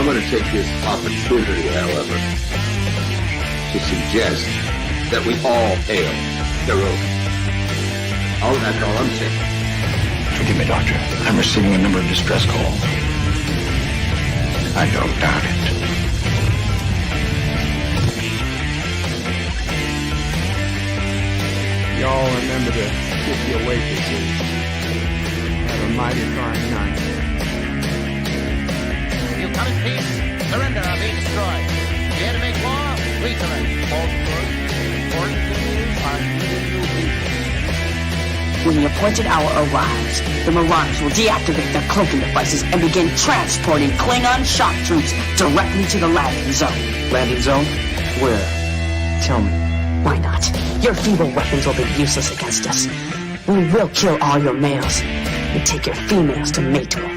I'm going to take this opportunity, however, to suggest that we all hail Qapla. Oh, that's all I'm saying. Forgive me, Doctor. I'm receiving a number of distress calls. I don't doubt it. Y'all remember to kiss your waitresses. Have a mighty fine night. You come in peace, surrender or be destroyed. Here to make war, we surrender. Important thing is, I'm giving you peace. When the appointed hour arrives, the Marauders will deactivate their cloaking devices and begin transporting Klingon shock troops directly to the landing zone. Landing zone? Where? Tell me. Why not? Your feeble weapons will be useless against us. We will kill all your males and take your females to mate with.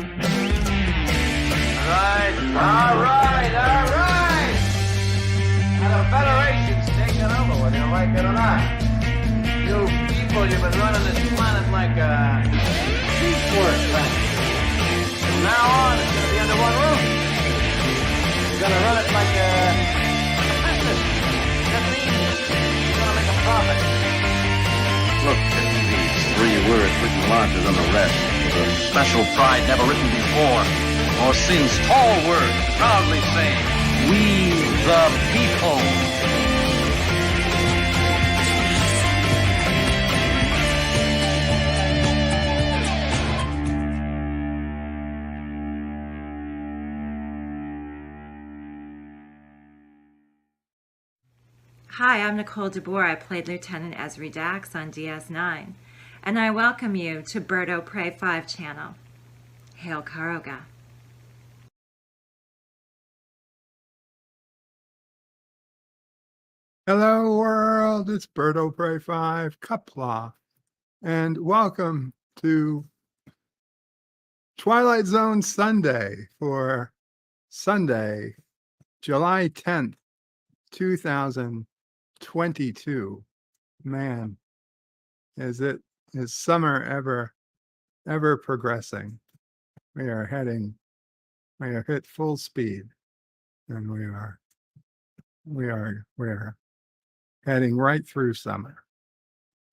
All right. Now the Federation's taking over, whether you like it or not. You people, you've been running this planet like a piecework factory. From now on, it's going to be under one roof. You're going to run it like a business. That means you're going to make a profit. Look at these 3 words written larger than the rest. The special pride never written before, or since. Tall words, proudly saying, "We the people." Hi, I'm Nicole DeBoer. I played Lieutenant Ezri Dax on DS9, and I welcome you to Bird O' Prey 5 channel. Hail Karoga. Hello, world. It's Bird O' Prey 5, Qapla, and welcome to Twilight Zone Sunday for Sunday, July 10th, 2022. Man, is summer ever progressing? We are hit full speed, and we are heading right through summer.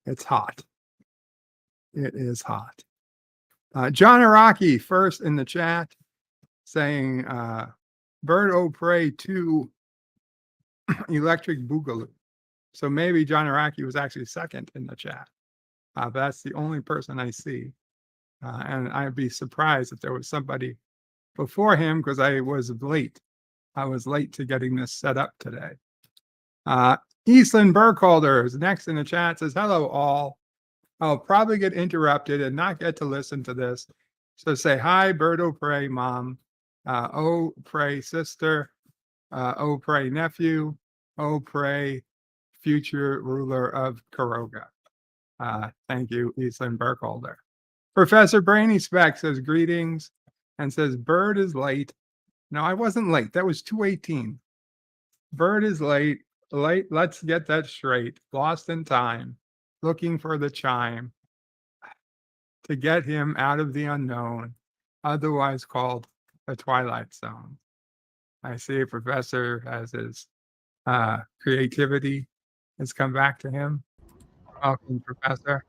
It's hot. It is hot. John Araki first in the chat saying Bird O' Prey 2 Electric Boogaloo. So maybe John Araki was actually second in the chat. But that's the only person I see. And I'd be surprised if there was somebody before him because I was late. I was late to getting this set up today. Eastland Burkholder is next in the chat, says, hello all. I'll probably get interrupted and not get to listen to this. So say hi, Bird O' Prey mom, O' Prey sister, O' Prey nephew, O' Prey future ruler of Karoga. Thank you, Eastland Burkholder. Professor Brainy Speck says greetings and says Bird is late. No, I wasn't late. That was 2:18. Bird is late. Let's get that straight. Lost in time. Looking for the chime to get him out of the unknown, otherwise called the Twilight Zone. I see a professor has his creativity has come back to him. Welcome, Professor.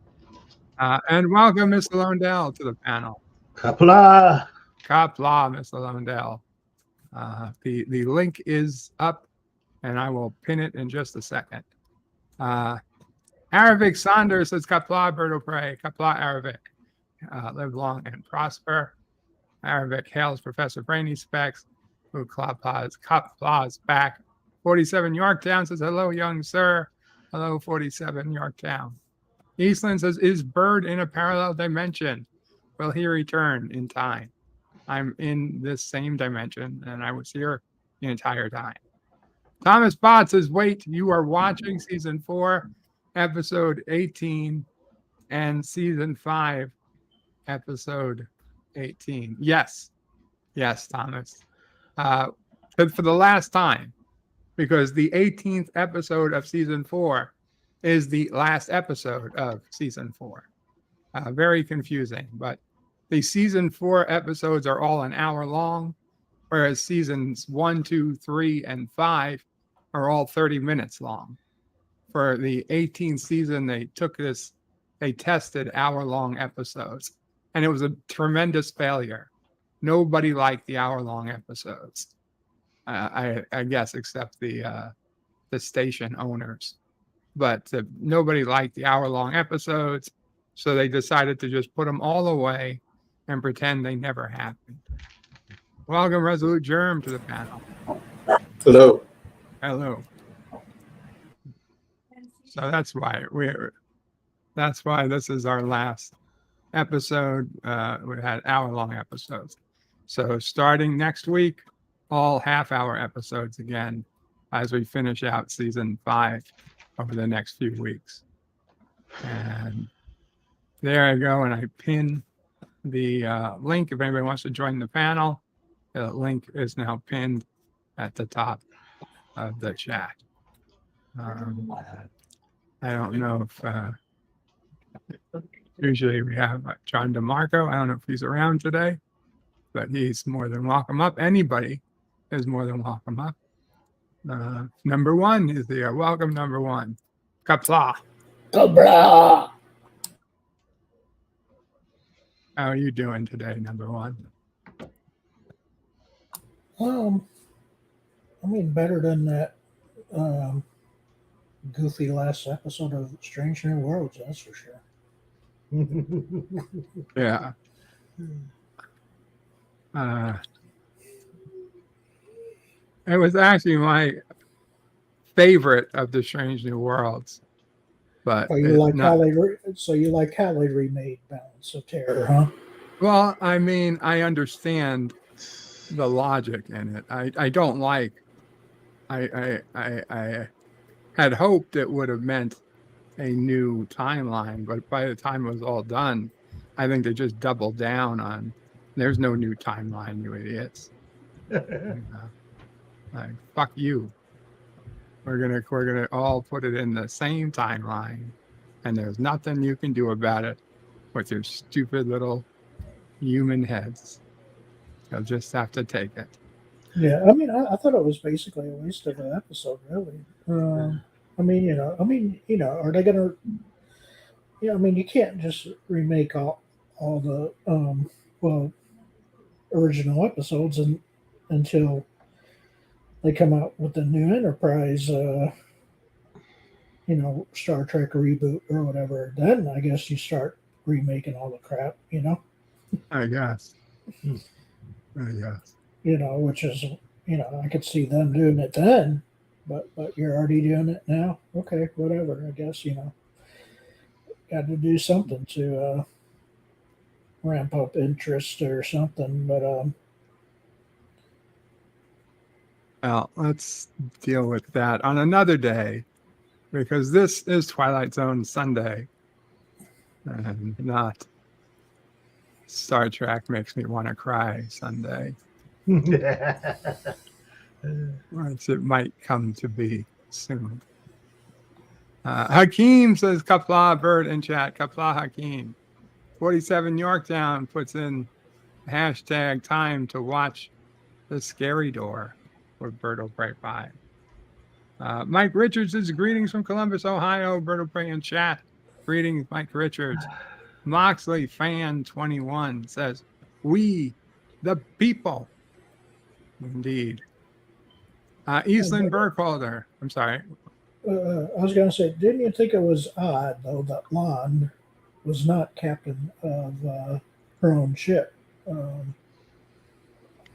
And welcome, Mr. Londell, to the panel. Qapla. Qapla, Mr. Londell. The link is up, and I will pin it in just a second. Aravic Saunders says, Qapla, Bird O' Prey. Qapla, Aravic. Live long and prosper. Aravic hails Professor Brainy Specs, who Qapla is back. 47 Yorktown says, hello, young sir. Hello, 47 Yorktown. Eastland says, is Bird in a parallel dimension? Will he return in time? I'm in this same dimension, and I was here the entire time. Thomas Bott says, wait, you are watching season 4, episode 18, and season 5, episode 18. Yes, Thomas. But for the last time, because the 18th episode of season 4 is the last episode of season 4. Very confusing, but the season 4 episodes are all an hour long, whereas seasons 1, 2, 3, and 5 are all 30 minutes long. For the 18th season, they tested hour-long episodes, and it was a tremendous failure. Nobody liked the hour-long episodes, I guess, except the station owners. But nobody liked the hour-long episodes, so they decided to just put them all away and pretend they never happened. Welcome, Resolute Germ, to the panel. Hello. Hello. So that's why this is our last episode. We had hour-long episodes. So starting next week, all half-hour episodes again as we finish out season 5 over the next few weeks. And there I go, and I pin the link if anybody wants to join the panel. The link is now pinned at the top of the chat. I don't know if usually we have John DeMarco. I don't know if he's around today, but he's more than welcome up. Anybody is more than welcome up. Number 1 is here. Welcome, number 1. Qapla. Qapla. How are you doing today, number 1? I mean, better than that goofy last episode of Strange New Worlds, that's for sure. Yeah. It was actually my favorite of the Strange New Worlds. But you like how they remade Balance of Terror, huh? Well, I mean, I understand the logic in it. I don't like. I had hoped it would have meant a new timeline, but by the time it was all done, I think they just doubled down on. There's no new timeline, you idiots. Like, fuck you. We're gonna all put it in the same timeline, and there's nothing you can do about it with your stupid little human heads. You'll just have to take it. Yeah, I mean, I thought it was basically a waste of an episode, really. I mean, are they gonna? Yeah, I mean, you can't just remake all the original episodes until they come out with the new Enterprise, Star Trek reboot or whatever. Then I guess you start remaking all the crap, I guess. Which is, I could see them doing it then, but you're already doing it now. Okay, whatever. I guess got to do something to ramp up interest or something. But well, let's deal with that on another day, because this is Twilight Zone Sunday, and not Star Trek Makes Me Want to Cry Sunday. Which it might come to be soon. Hakeem says, Qapla, bird in chat. Qapla Hakeem. 47 Yorktown puts in hashtag time to watch The Scary Door with Berto Prey 5. Mike Richards says, greetings from Columbus, Ohio. Berto Prey in chat. Greetings, Mike Richards. Moxley Fan 21 says, we the people. Indeed. Eastland Burkholder. I'm sorry. I was going to say, didn't you think it was odd, though, that Lon was not captain of her own ship?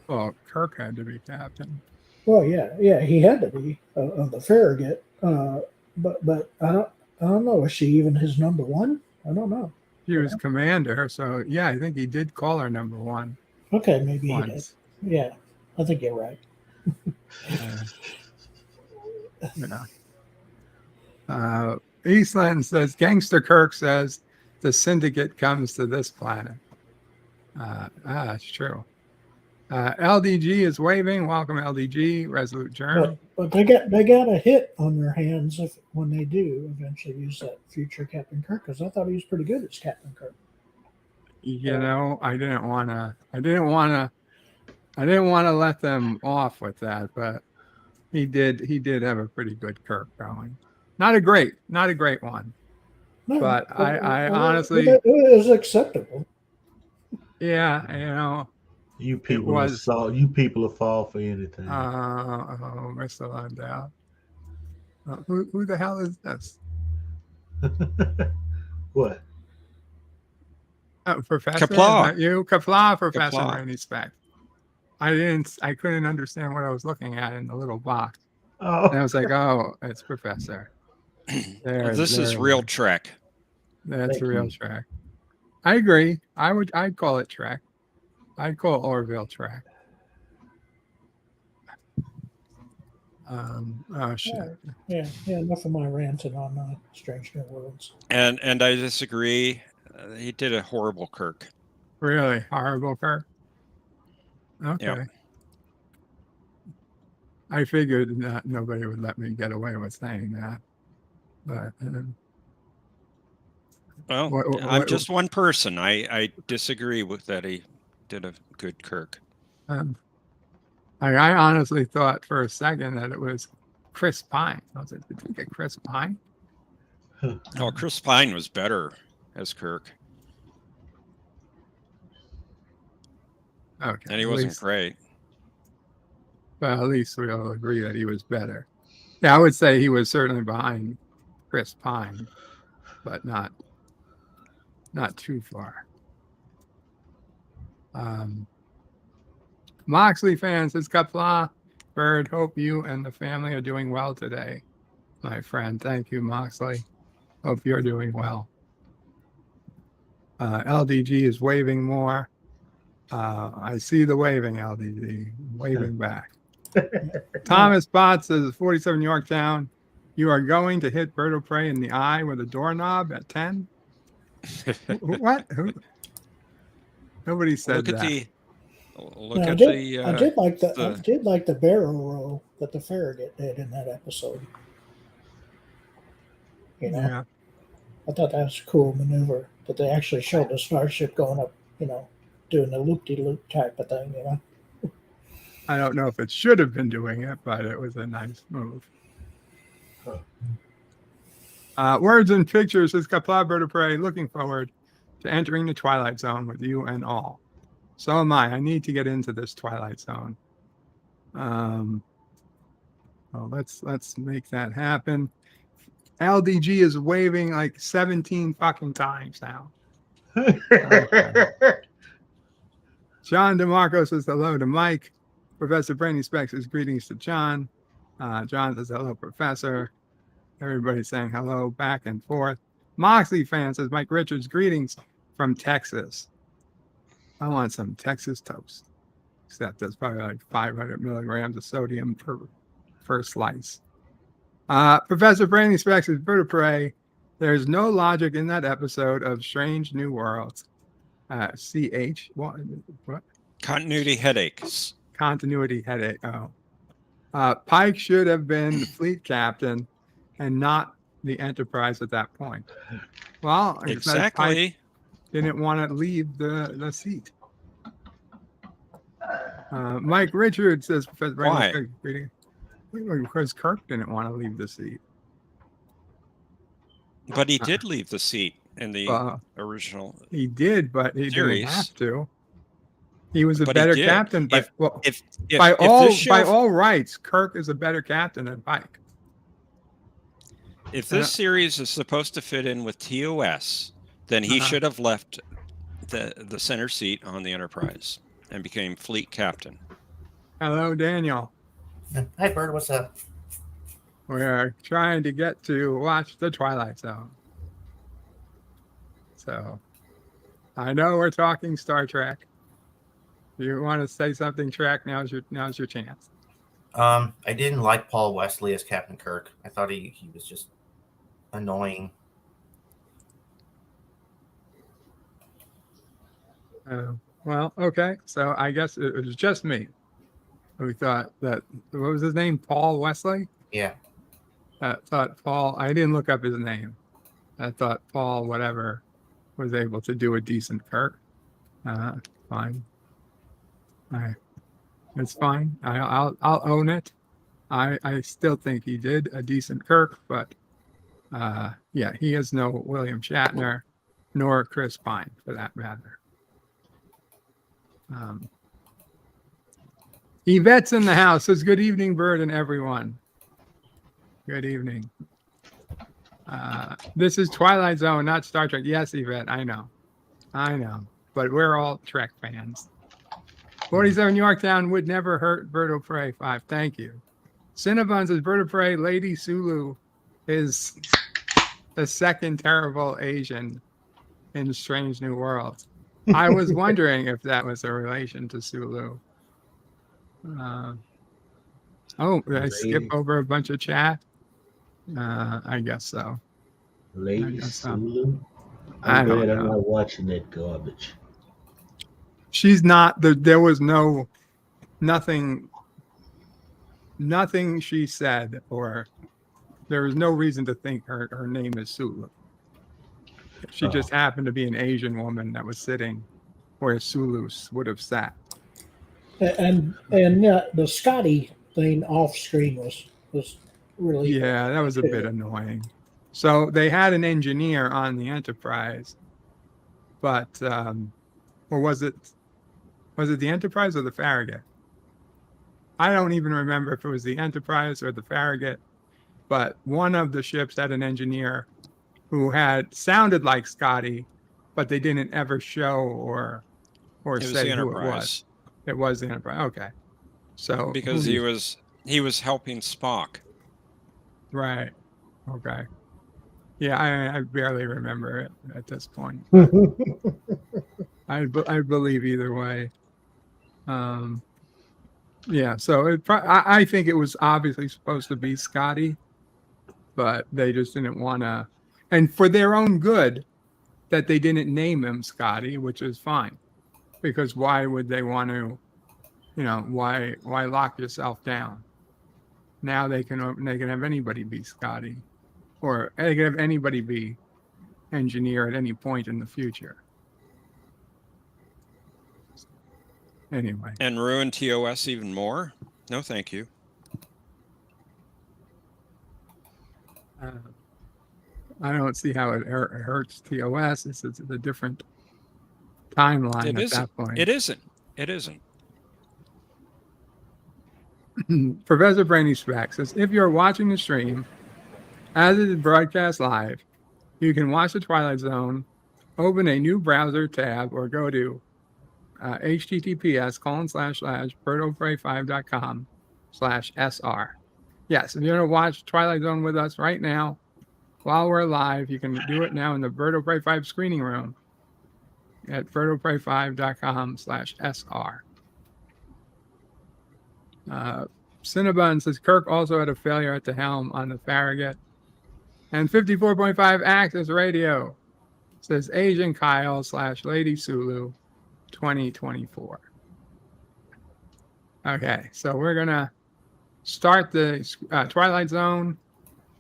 Well, Kirk had to be captain. Well, yeah, he had to be of the Farragut. But I don't know. Was she even his number 1? I don't know. She was commander, so yeah, I think he did call her number 1. Okay, maybe once. He did. Yeah, I think you're right. Eastland says, Gangster Kirk says the syndicate comes to this planet. That's true. LDG is waving. Welcome, LDG. Resolute Germ. But they got a hit on their hands when they do eventually use that future Captain Kirk, because I thought he was pretty good as Captain Kirk. I didn't want to I didn't want to let them off with that, but he did have a pretty good Kirk going. Not a great one, No, but I honestly, it was acceptable. yeah, You it people was. you people will fall for anything. Mr. Landau. Who the hell is this? What? Professor? Qapla. Is that you? Qapla, Professor Qapla. Randy Speck. I couldn't understand what I was looking at in the little box. Oh. And I was like, oh, it's Professor. This is real Trek. That's Thank real you. Trek. I agree. I'd call it Trek. I'd call Orville Trek. Oh shit. Yeah. Enough of my ranting on Strange New Worlds. And I disagree. He did a horrible Kirk. Really horrible Kirk. Okay. Yep. I figured that nobody would let me get away with saying that, but well, I'm just one person. I disagree with that. He did a good Kirk. I honestly thought for a second that it was Chris Pine. I was like, did we get Chris Pine? Oh, Chris Pine was better as Kirk. Okay. And he wasn't great. But at least we all agree that he was better. Yeah, I would say he was certainly behind Chris Pine, but not too far. Moxley fans, says Qapla. Bird, hope you and the family are doing well today, my friend. Thank you, Moxley. Hope you're doing well. LDG is waving more. I see the waving, LDG. Waving back. Thomas Bott says, 47 Yorktown, you are going to hit Bird Prey in the eye with a doorknob at 10? What? Nobody said that. I did like the barrel roll that the Farragut did in that episode. Yeah. I thought that was a cool maneuver that they actually showed the starship going up, doing the loop-de-loop type of thing, I don't know if it should have been doing it, but it was a nice move. Words and pictures, says Qapla Bird of Prey, looking forward to entering the Twilight Zone with you and all. So am I. I need to get into this Twilight Zone. Well, let's make that happen. LDG is waving like 17 fucking times now. Okay. John DeMarco says hello to Mike. Professor Brainy Speck says greetings to John. John says hello, Professor. Everybody's saying hello back and forth. Moxley fan says Mike Richards, greetings from Texas. I want some Texas toast. Except that's probably like 500 milligrams of sodium per slice. Professor Brainy Speck says Bird of Prey. There's no logic in that episode of Strange New Worlds. CH what? Continuity headaches. Continuity headache. Oh. Pike should have been the fleet captain and not the Enterprise at that point. Well, exactly. Pike didn't want to leave the seat. Mike Richards says Professor Why? Brainy, because Kirk didn't want to leave the seat. But he did leave the seat in the original. He did, but he didn't have to. He was a But better he did. captain. But If by this all rights, Kirk is a better captain than Pike. If this series is supposed to fit in with TOS, then he should have left the center seat on the Enterprise and became fleet captain. Hello, Daniel. Hi, Bird. What's up? We're trying to get to watch the Twilight Zone. So, I know we're talking Star Trek. If you want to say something, Trek, now's your chance. I didn't like Paul Wesley as Captain Kirk. I thought he was just annoying. Well, okay. So I guess it was just me. We thought that, what was his name? Paul Wesley? Yeah. Thought Paul, I didn't look up his name. I thought Paul, whatever, was able to do a decent Kirk. Fine. All right. It's fine. I'll own it. I still think he did a decent Kirk, but yeah, he is no William Shatner, nor Chris Pine for that matter. Yvette's in the house. Says good evening, Bird and everyone. Good evening. This is Twilight Zone, not Star Trek. Yes, Yvette, I know. But we're all Trek fans. 47 Yorktown would never hurt Bird of Prey 5. Thank you. Cinnabon says Bird of Prey, Lady Sulu is the second terrible Asian in Strange New Worlds. I was wondering if that was a relation to Sulu. Did I skip over a bunch of chat? I guess so. Lady Sulu? I'm glad I'm not watching that garbage. She's not. There was nothing she said, or there was no reason to think her name is Sulu. She just happened to be an Asian woman that was sitting where Sulu would have sat. And the Scotty thing off screen was really that was a bit annoying. So they had an engineer on the Enterprise, but or was it the Enterprise or the Farragut? I don't even remember if it was the Enterprise or the Farragut, but one of the ships had an engineer who sounded like Scotty, but they didn't ever show or say who it was. It was the Enterprise. Okay, so because he was helping Spock. Right. Okay. Yeah, I barely remember it at this point. I believe either way. Yeah, so I think it was obviously supposed to be Scotty, but they just didn't want to, and for their own good, that they didn't name him Scotty, which is fine, because why would they want to, why lock yourself down? Now they can have anybody be Scotty, or they can have anybody be engineer at any point in the future. Anyway. And ruin TOS even more? No, thank you. I don't see how it hurts TOS. It's a different timeline at that point. It isn't. Professor Brainy Speck says, if you're watching the stream as it is broadcast live, you can watch the Twilight Zone, open a new browser tab, or go to https://birdofprey5.com/sr. Yes, if you're going to watch Twilight Zone with us right now, while we're live, you can do it now in the Bird of Prey 5 screening room at birdofprey5.com/sr. Cinnabon says Kirk also had a failure at the helm on the Farragut. And 54.5 Access Radio says Asian Kyle / Lady Sulu 2024. Okay, so we're going to start the Twilight Zone.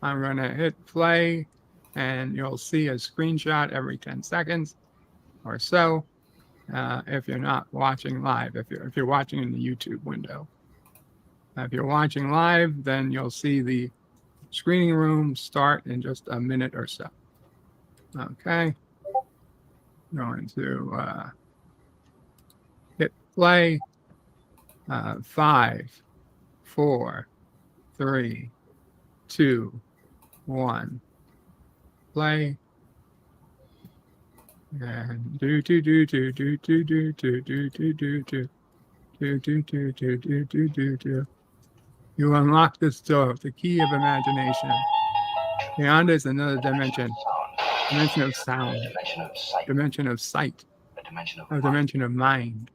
I'm going to hit play, and you'll see a screenshot every 10 seconds or so if you're not watching live, if you're watching in the YouTube window. If you're watching live, then you'll see the screening room start in just a minute or so. Okay. Going to hit play. 5, 4, 3, 2, 1. Play. And do. You unlock this door with the key of imagination. Beyond is another dimension. Dimension of sound. Dimension of sight. A dimension of mind.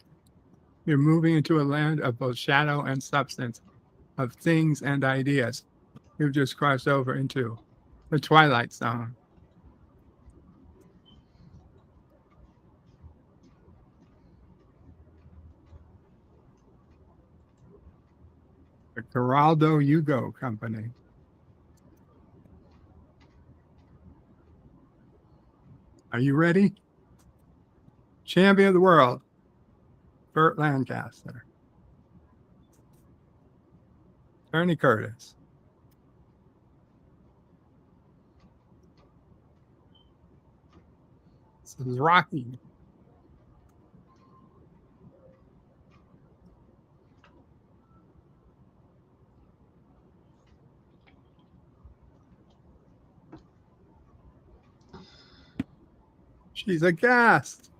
You're moving into a land of both shadow and substance, of things and ideas. You've just crossed over into the Twilight Zone. The Geraldo Hugo Company. Are you ready? Champion of the world, Burt Lancaster. Ernie Curtis. This is Rocky. She's a guest.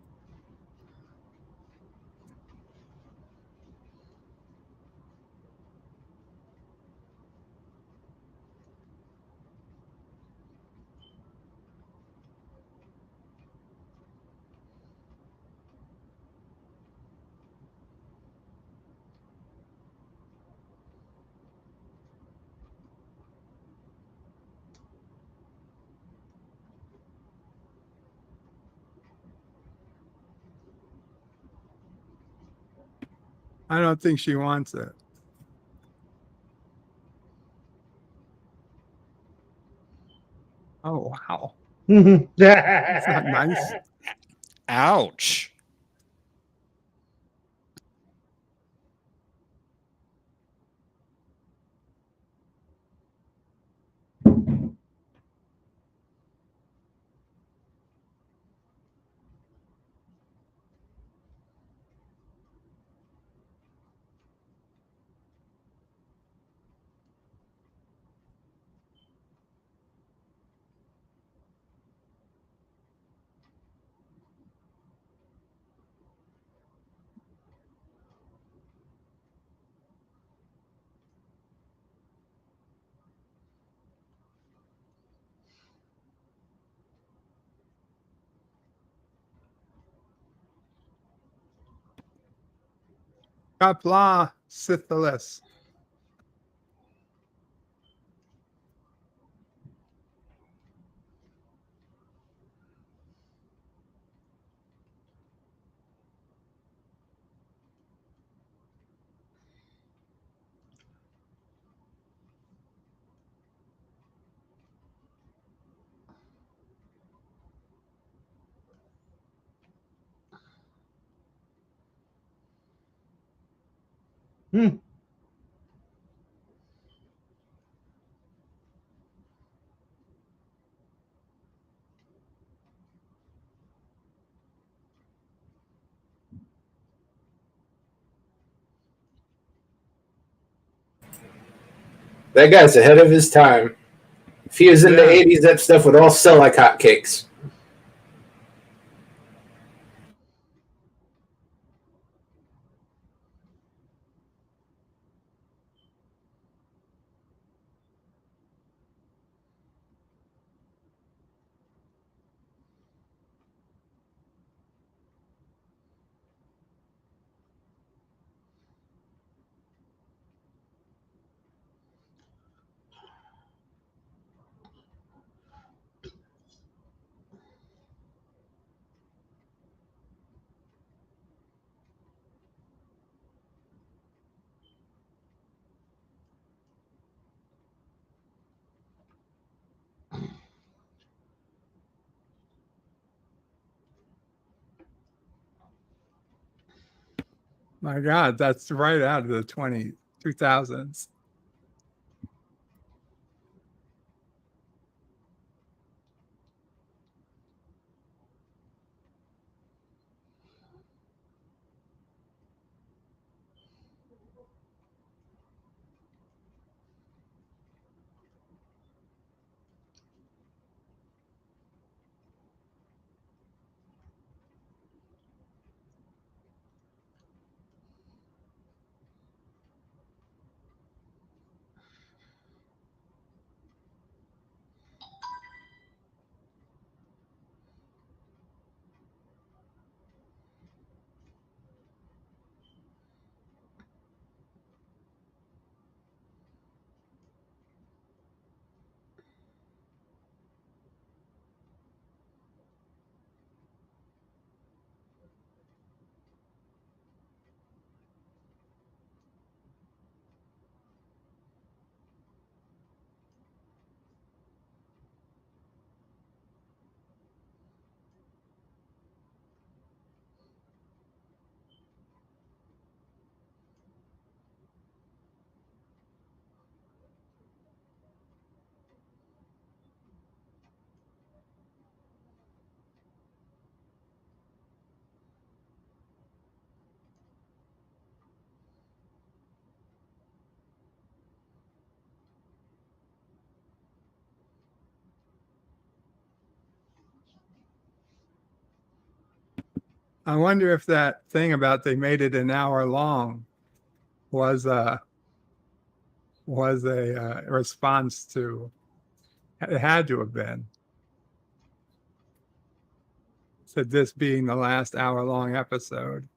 I don't think she wants it. Oh, wow. That's not nice. Ouch. Qapla syphilis. That guy's ahead of his time. If he was in the 80s, that stuff would all sell like hotcakes. My God, that's right out of the 2000s. I wonder if that thing about they made it an hour long was a response to, it had to have been, to this being the last hour-long episode.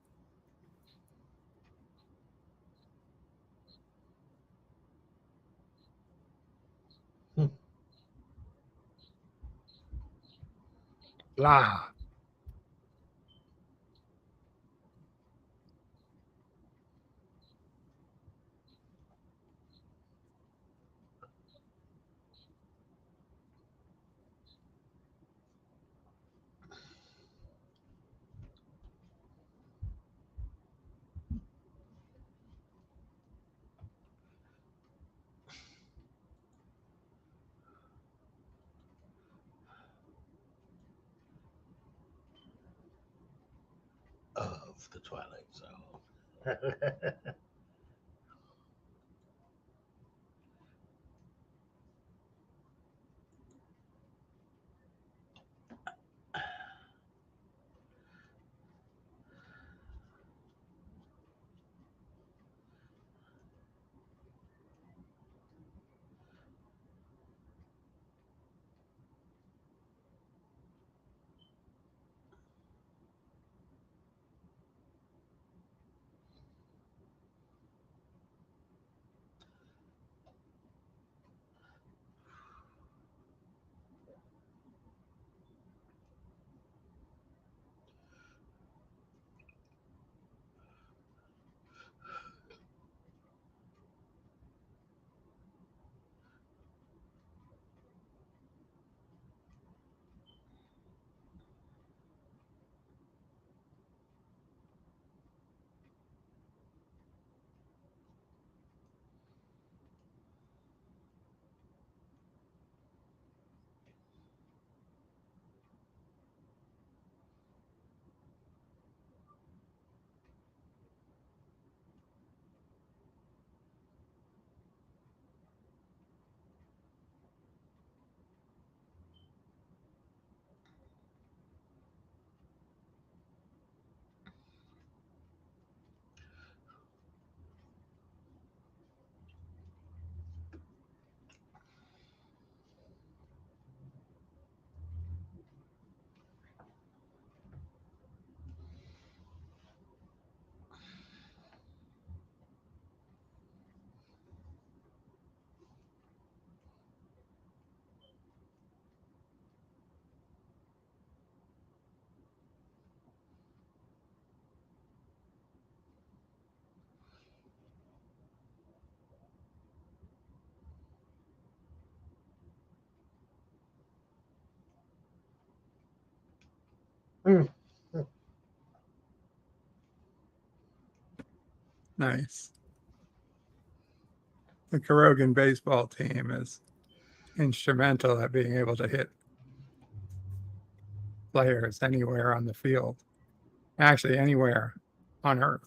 Blah. Of the Twilight Zone. Nice. The Kurogan baseball team is instrumental at being able to hit players anywhere on the field. Actually, anywhere on Earth.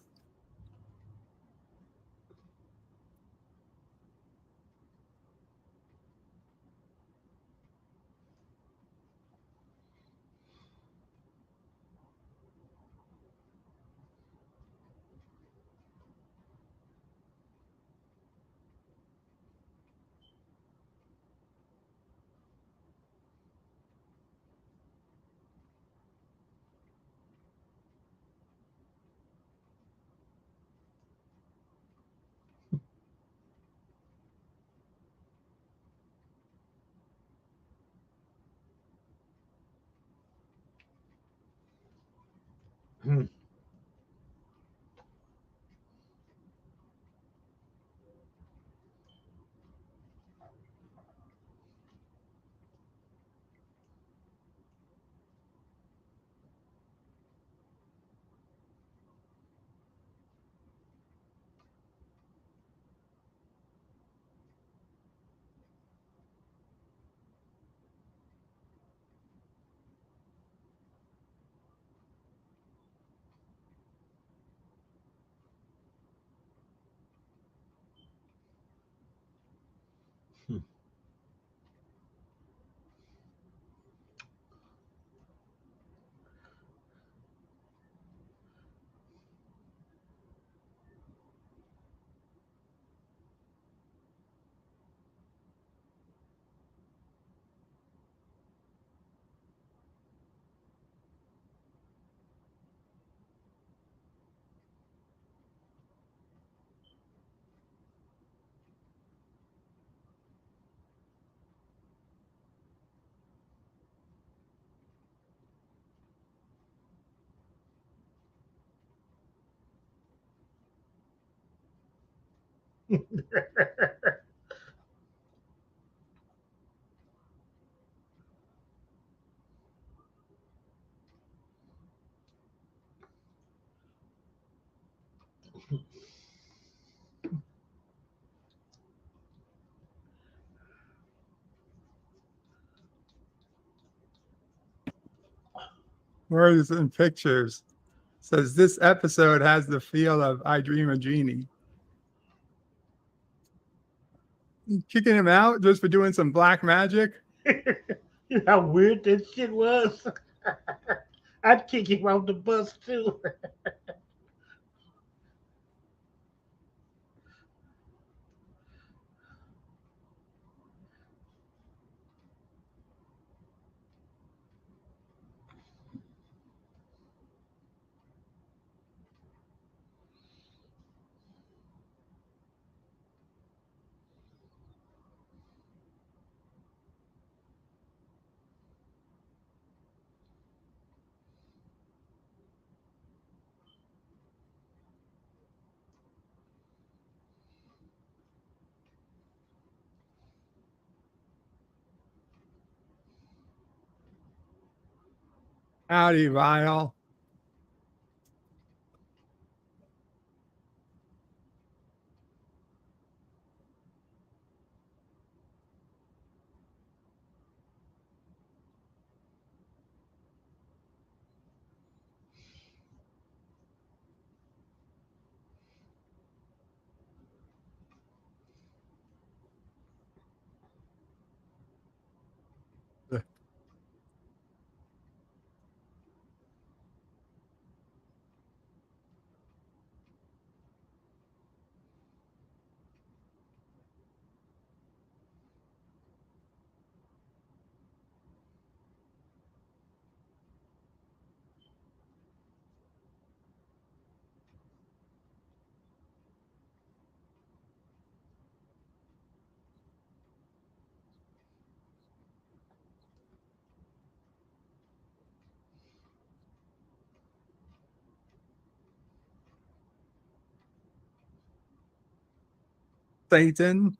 Words and pictures. Says this episode has the feel of I Dream a Genie. Kicking him out just for doing some black magic. You know how weird that shit was? I'd kick him off the bus too. Howdy, Vile. Satan.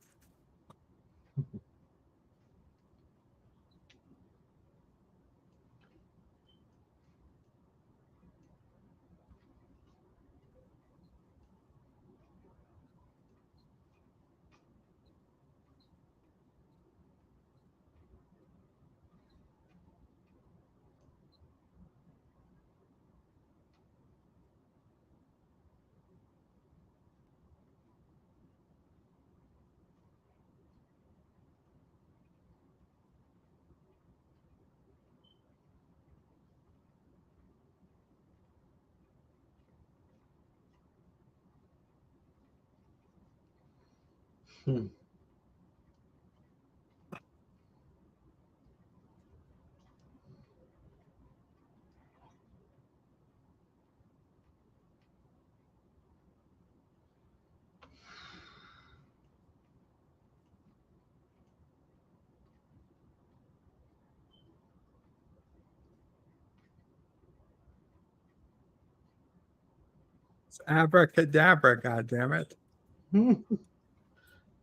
It's abracadabra, goddammit.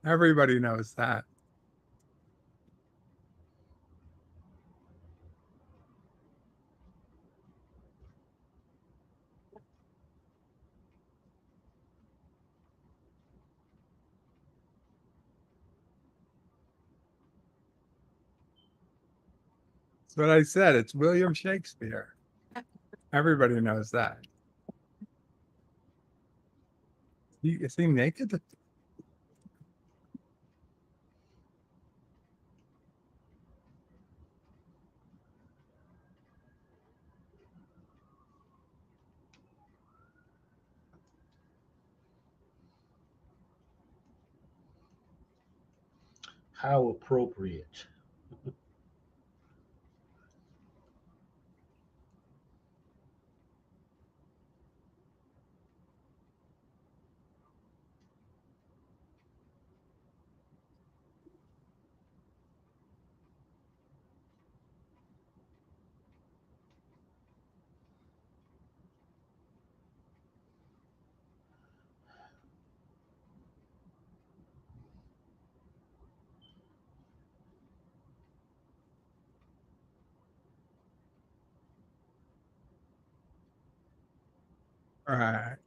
Everybody knows that. That's what I said. It's William Shakespeare. Everybody knows that. Is he naked? How appropriate. Right.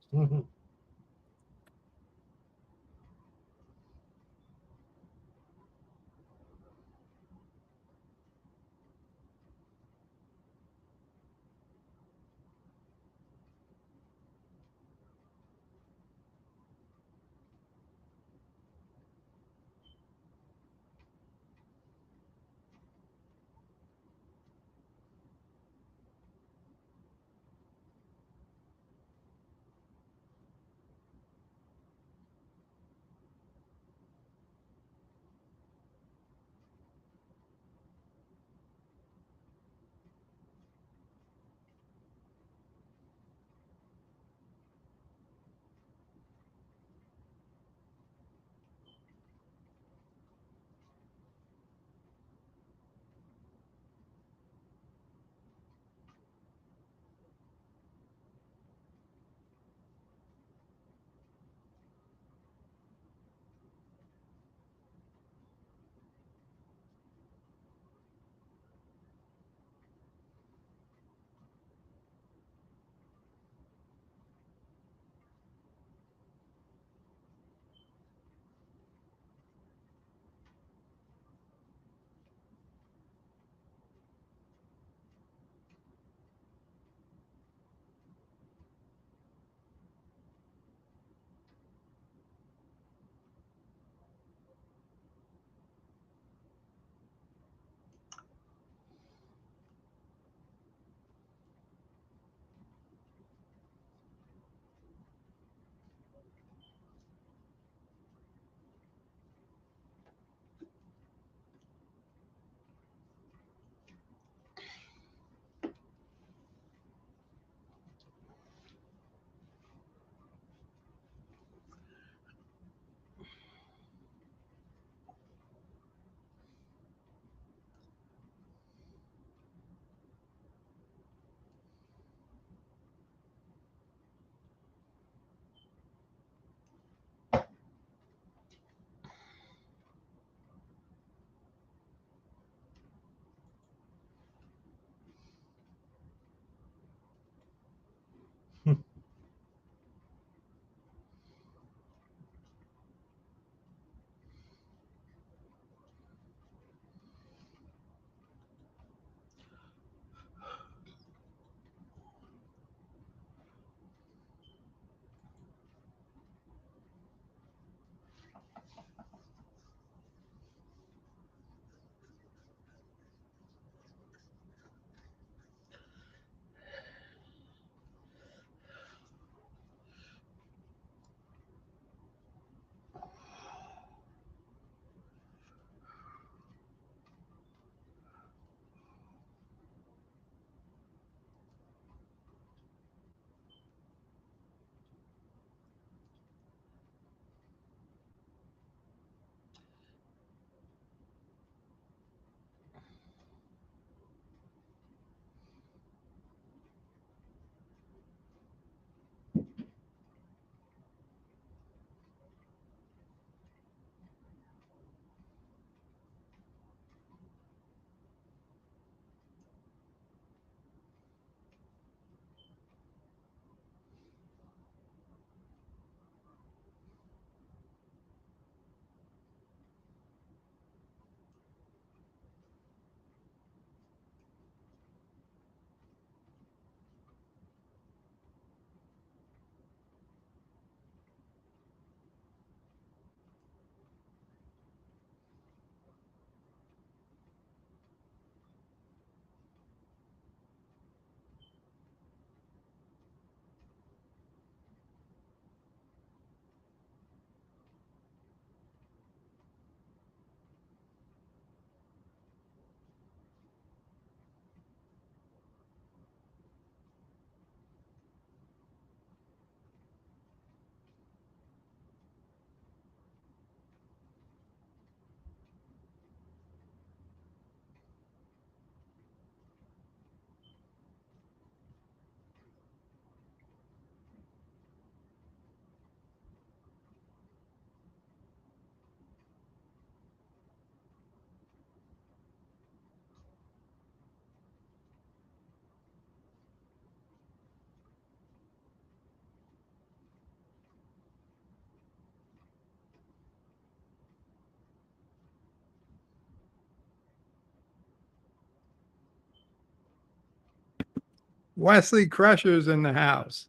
Wesley Crusher's in the house.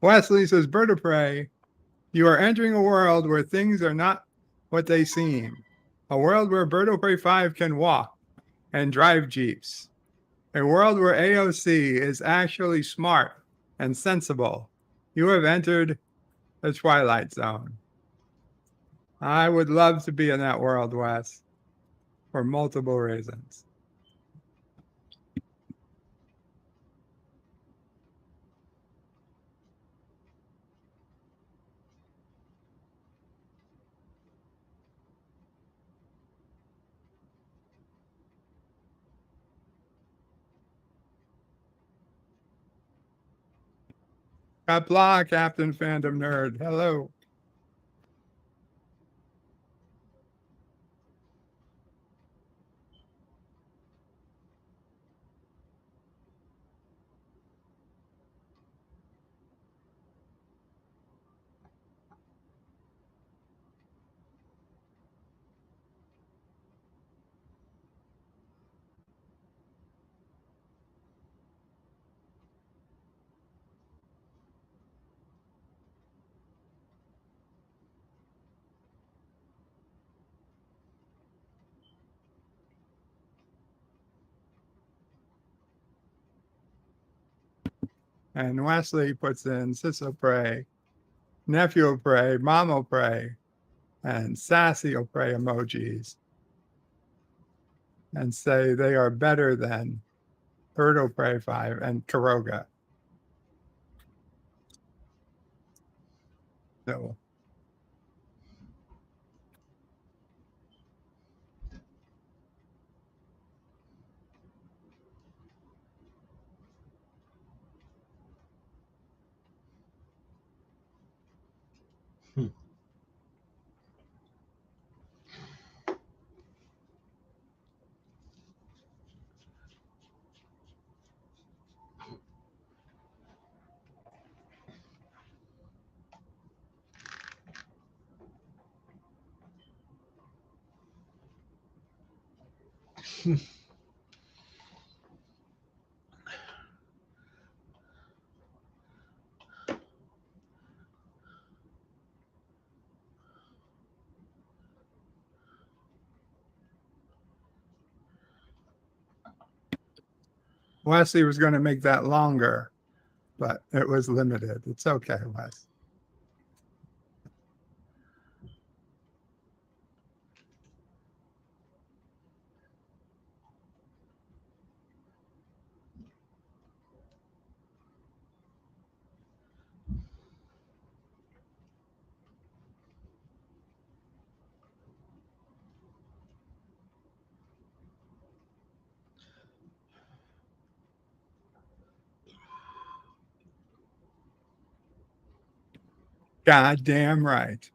Wesley says, Bird of Prey, you are entering a world where things are not what they seem. A world where Bird of Prey 5 can walk and drive Jeeps. A world where AOC is actually smart and sensible. You have entered the Twilight Zone. I would love to be in that world, Wes, for multiple reasons. Qapla, Captain Fandom Nerd. Hello. And Wesley puts in Sis will pray, Nephew will pray, Mom will pray, and Sassy will pray emojis and say they are better than Bird will pray 5 and Karoga. So Wesley was going to make that longer, but it was limited. It's okay, Wes. Goddamn right.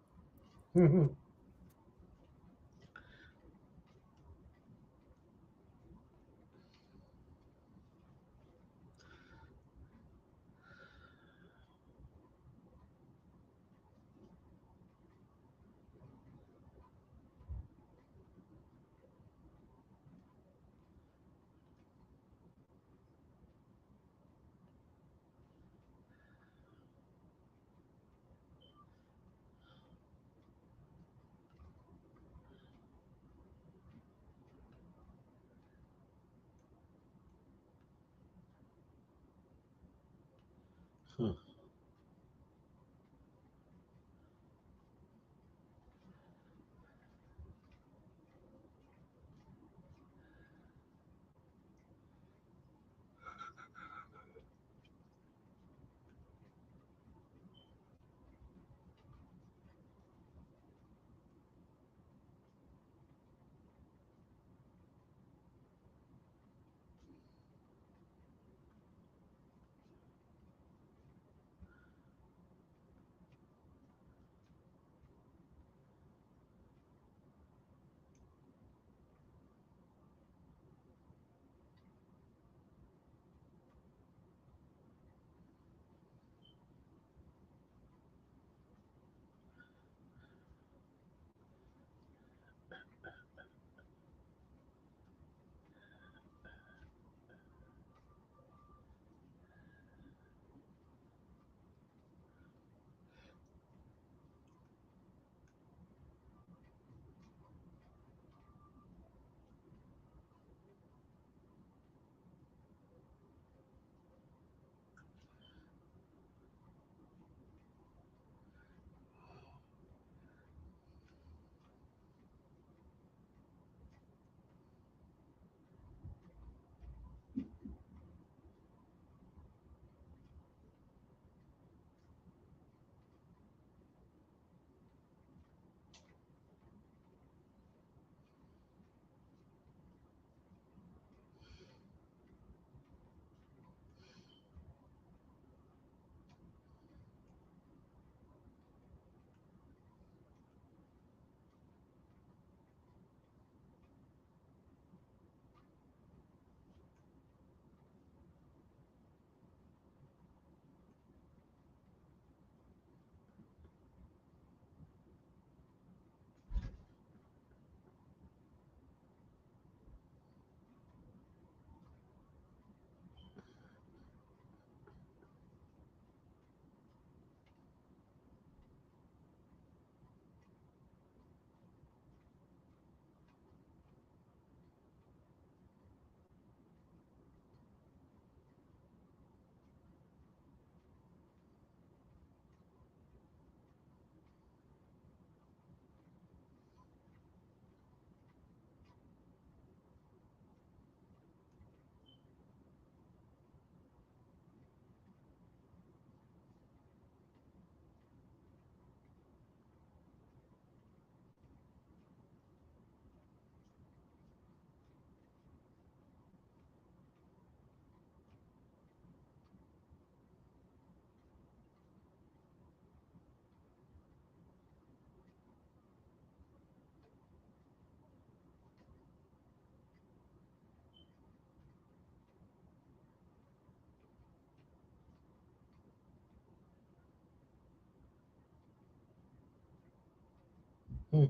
My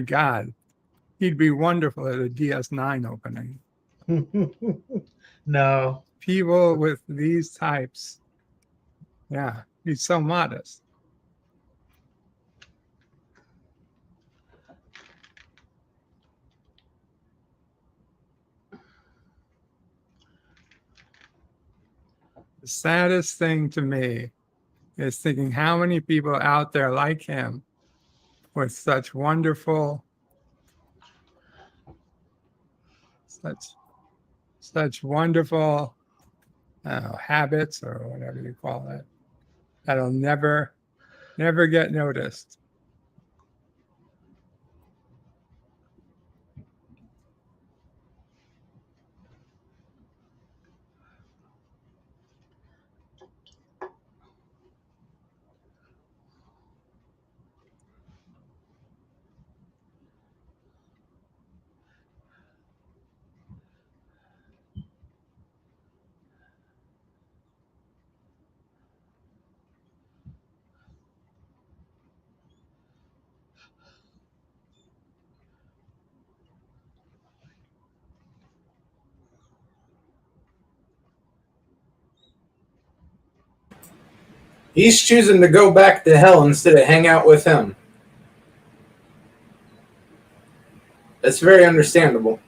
God, he'd be wonderful at a DS9 opening. No. People with these types, yeah, he's so modest. The saddest thing to me is thinking how many people out there like him with such wonderful, such wonderful habits or whatever you call it, that'll never get noticed. He's choosing to go back to hell instead of hang out with him. That's very understandable.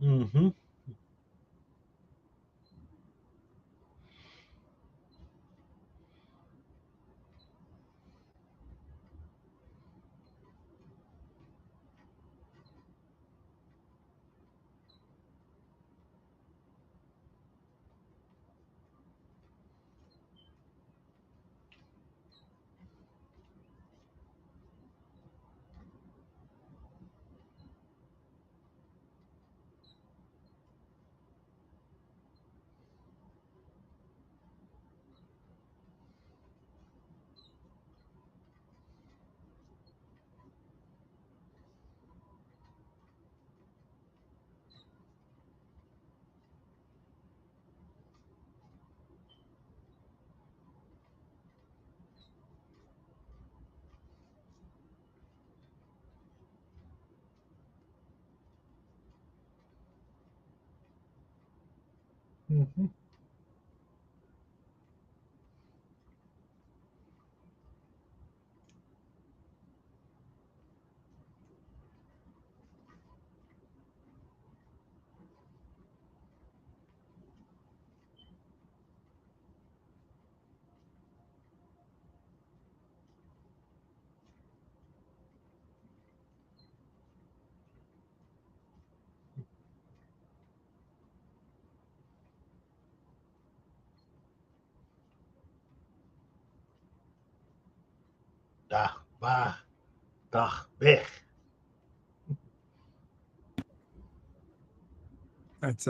Mm-hmm. Mm-hmm. Dag, waar, dag, weg. That's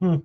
Uh,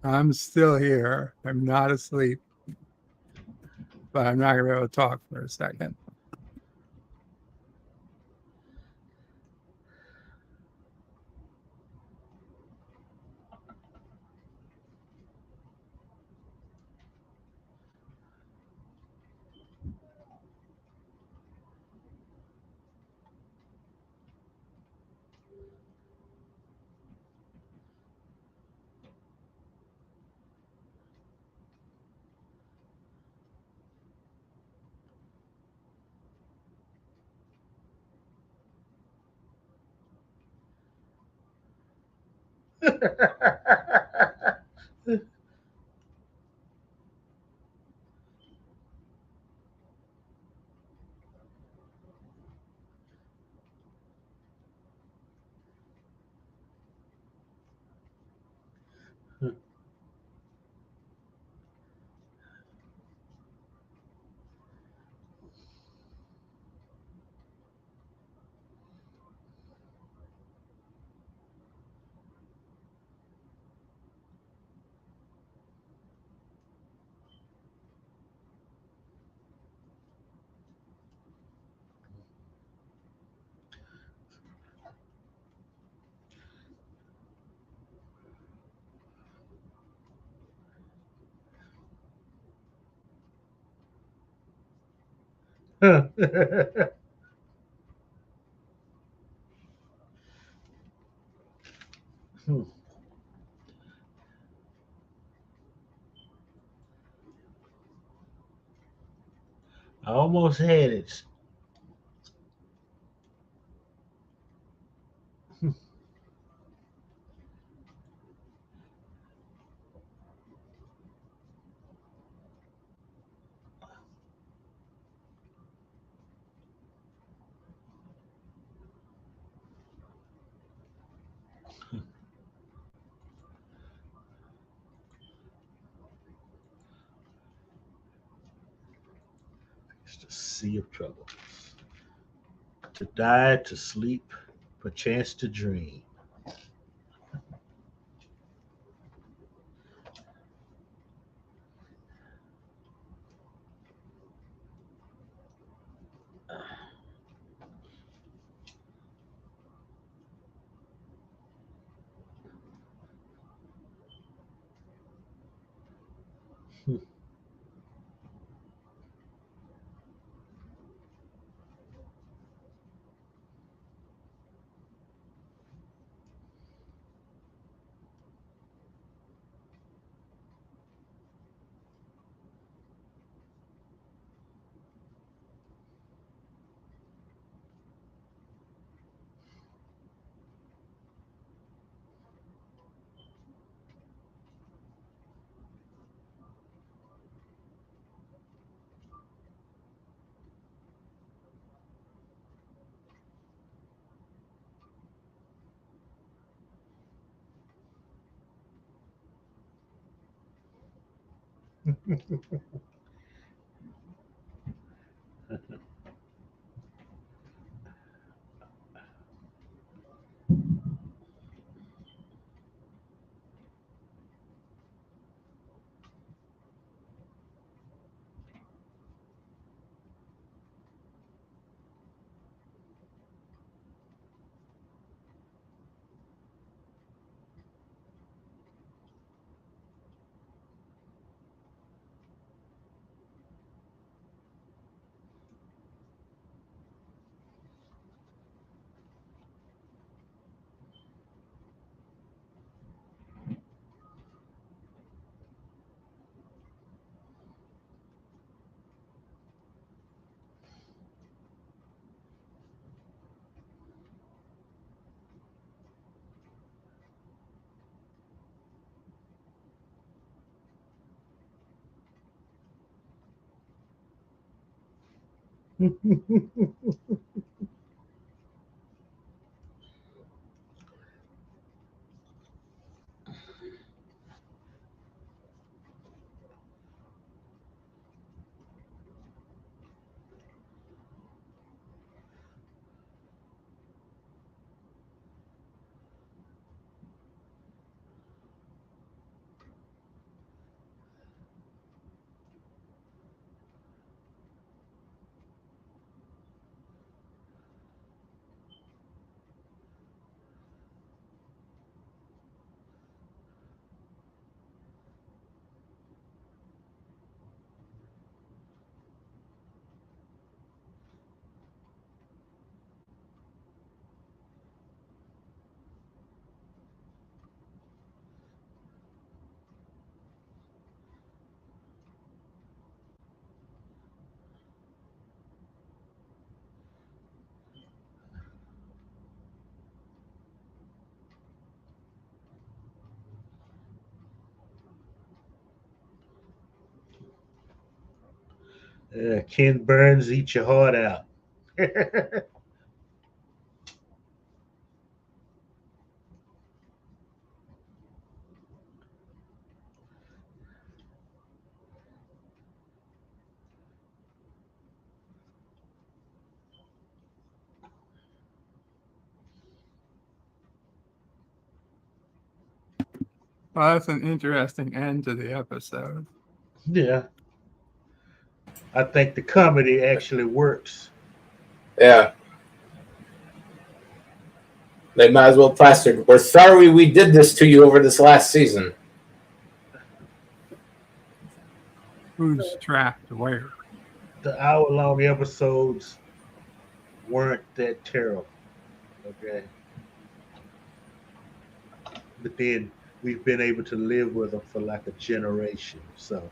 I'm still here. I'm not asleep, but I'm not going to be able to talk for a second. I almost had it. It's a sea of troubles. To die, to sleep, perchance to dream. Ken Burns, eat your heart out. Well, that's an interesting end to the episode. Yeah. I think the comedy actually works. Yeah. They might as well plaster. We're sorry we did this to you over this last season. Who's trapped where? the hour-long episodes weren't that terrible. Okay. But then we've been able to live with them for like a generation. So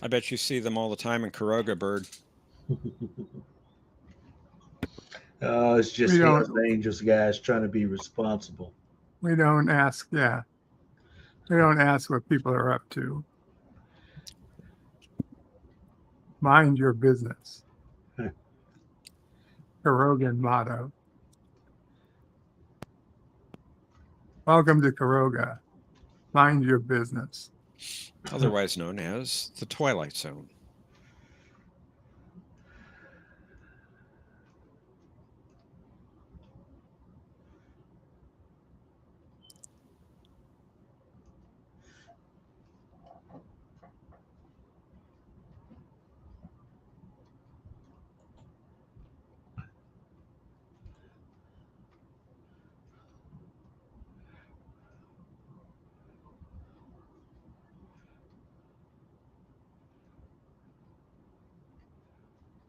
I bet you see them all the time in Karoga, Bird. it's just Hells Angels guys trying to be responsible. We don't ask, yeah. We don't ask what people are up to. Mind your business. Karogan motto. Welcome to Karoga. Mind your business. Otherwise known as the Twilight Zone.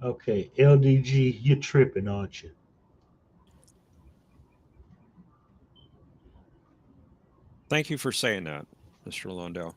Okay, LDG, you're tripping, aren't you? Thank you for saying that, Mr. Londell.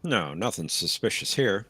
No, nothing suspicious here.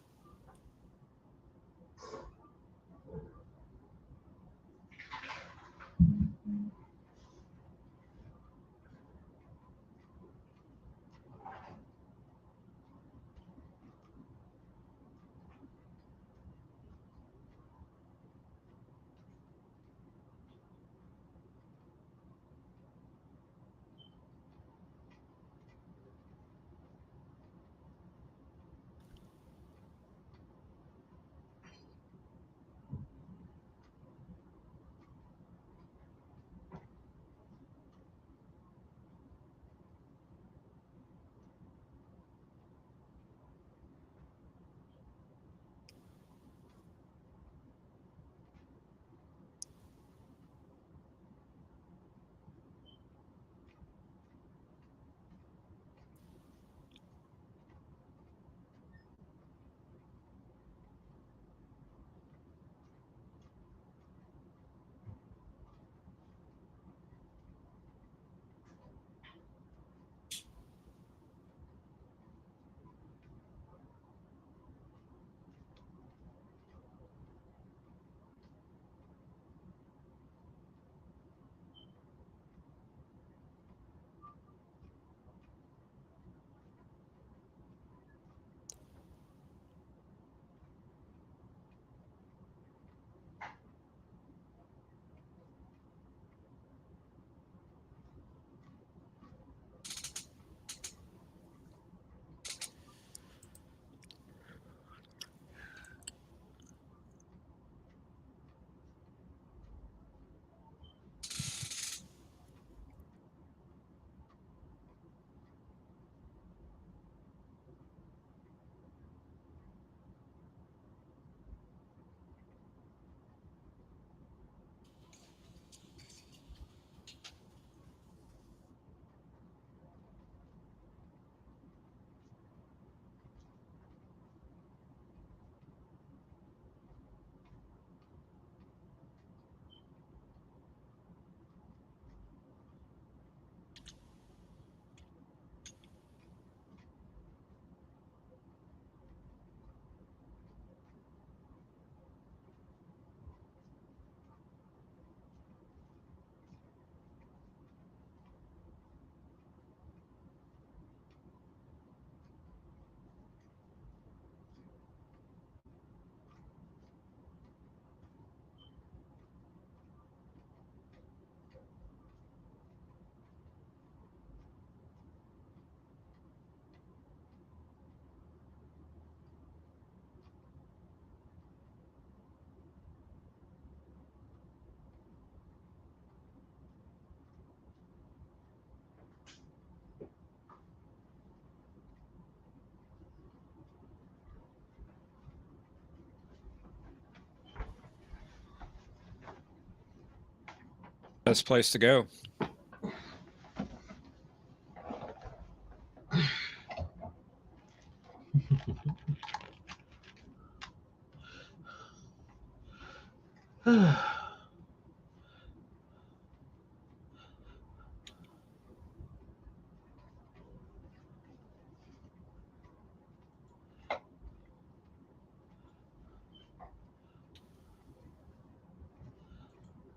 best place to go.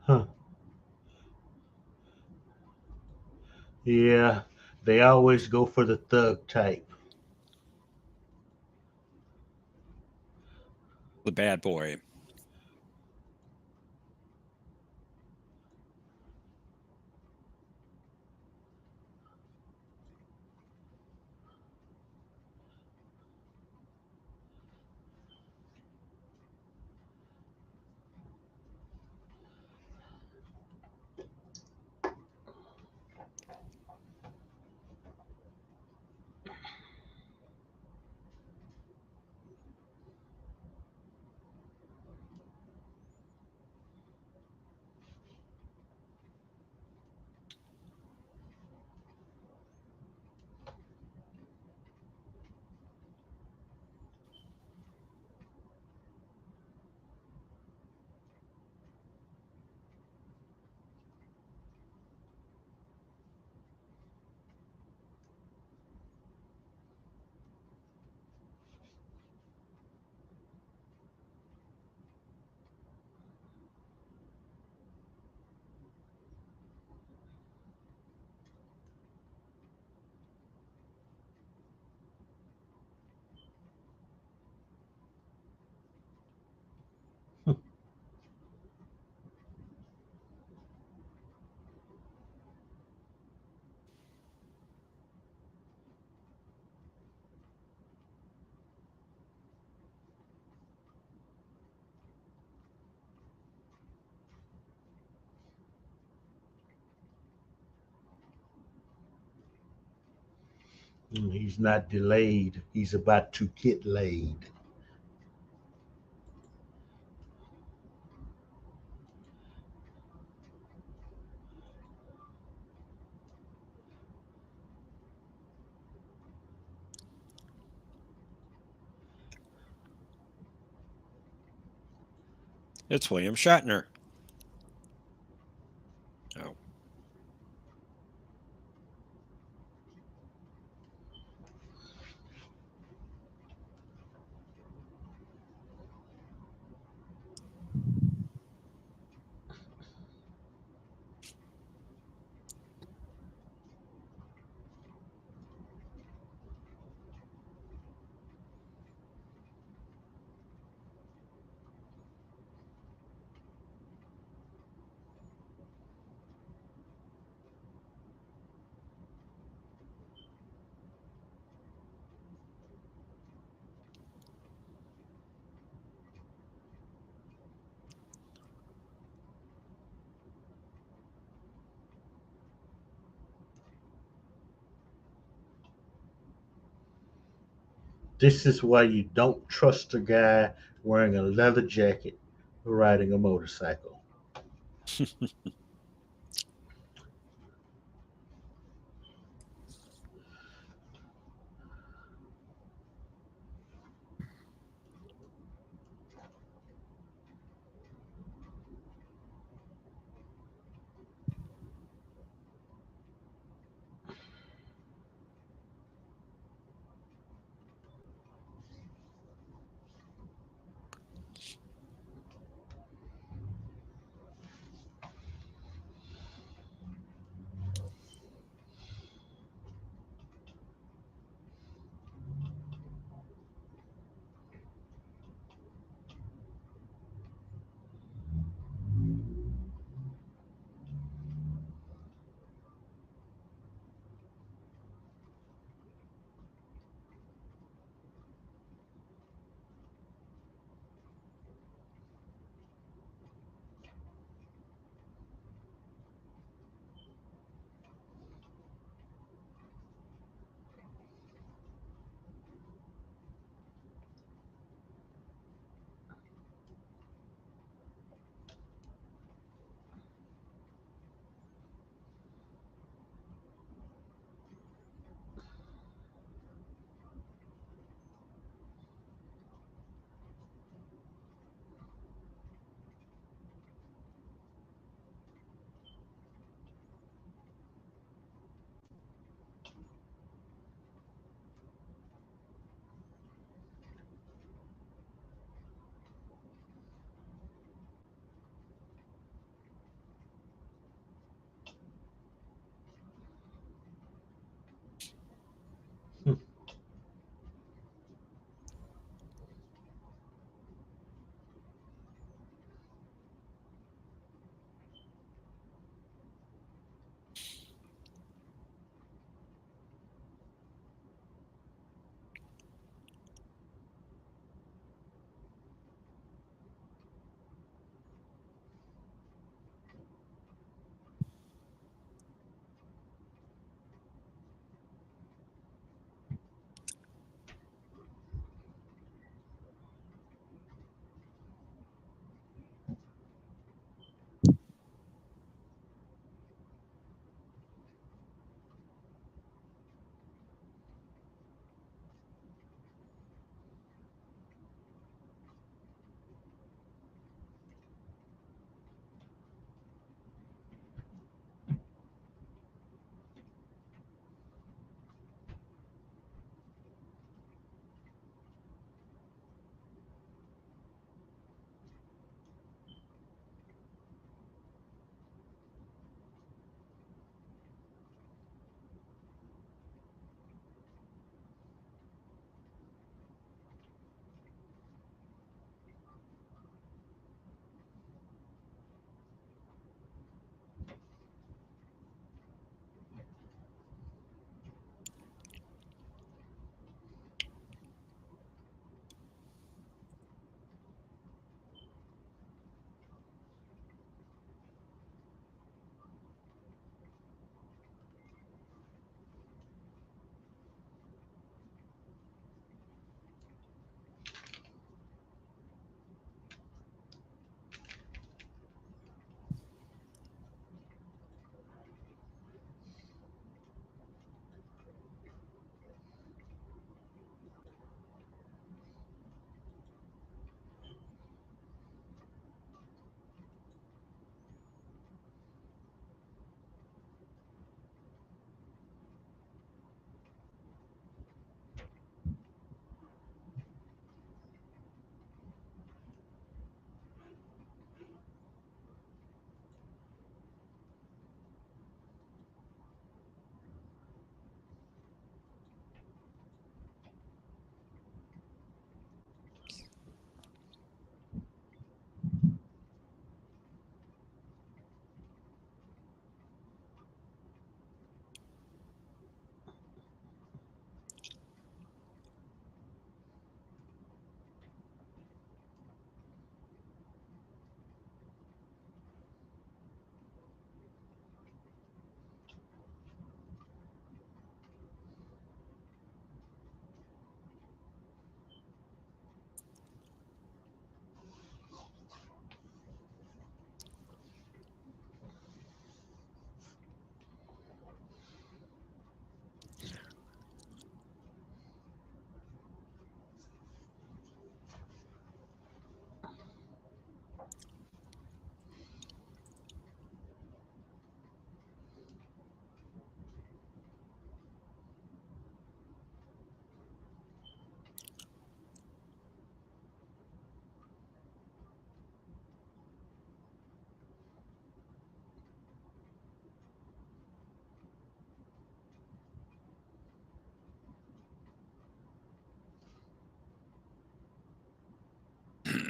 Huh. Yeah, they always go for the thug type. The bad boy. He's not delayed. He's about to get laid. It's William Shatner. Oh. This is why you don't trust a guy wearing a leather jacket riding a motorcycle.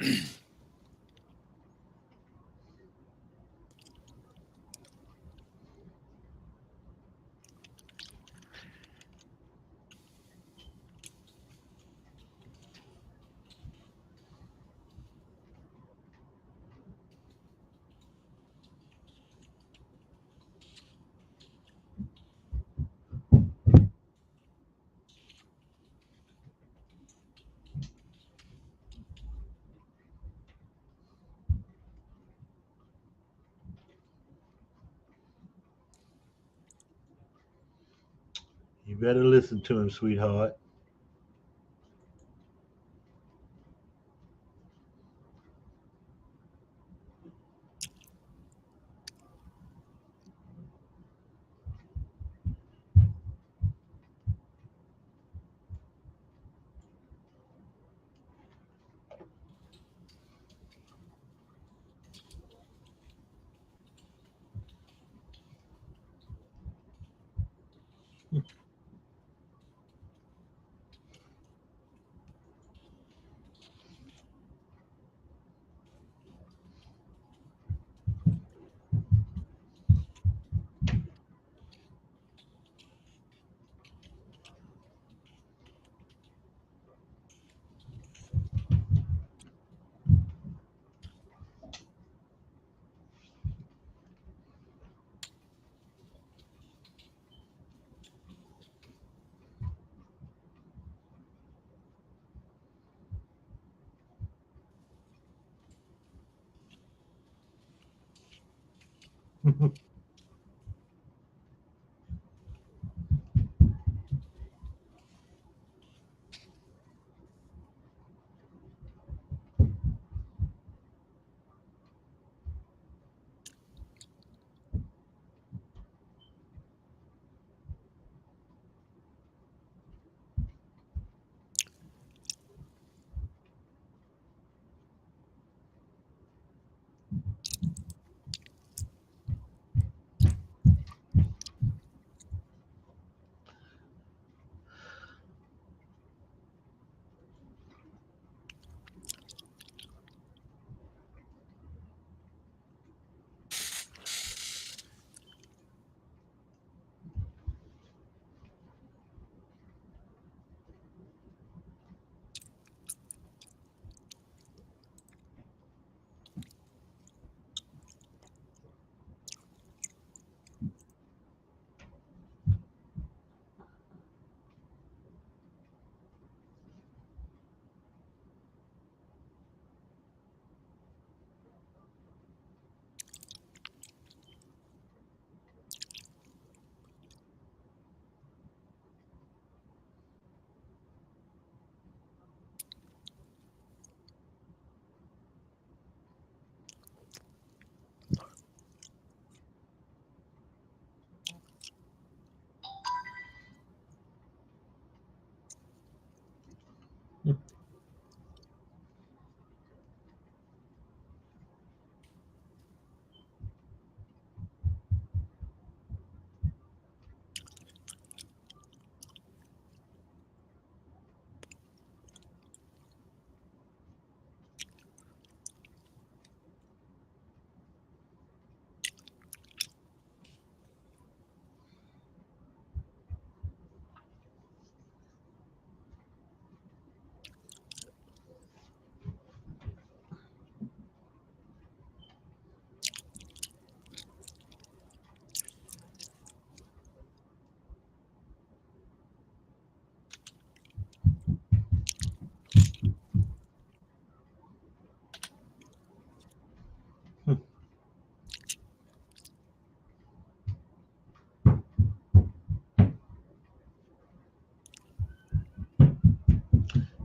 You better listen to him, sweetheart.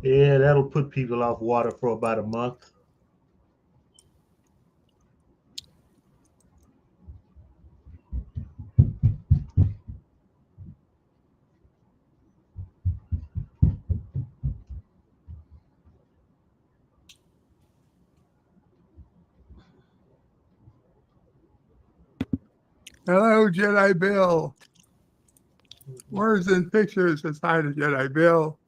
Yeah, that'll put people off water for about a month. Hello, Jedi Bill. Words and pictures says hi to Jedi Bill.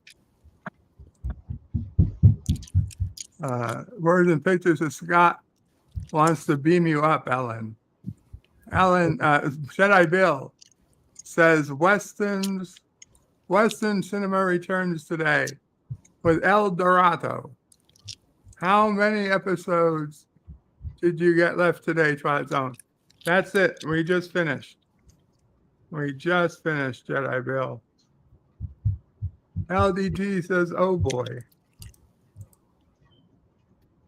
Words and pictures of Scott wants to beam you up, Ellen. Jedi Bill says Weston Cinema returns today with El Dorado. How many episodes did you get left today, Twilight Zone? That's it. We just finished. Jedi Bill. LDG says, oh boy.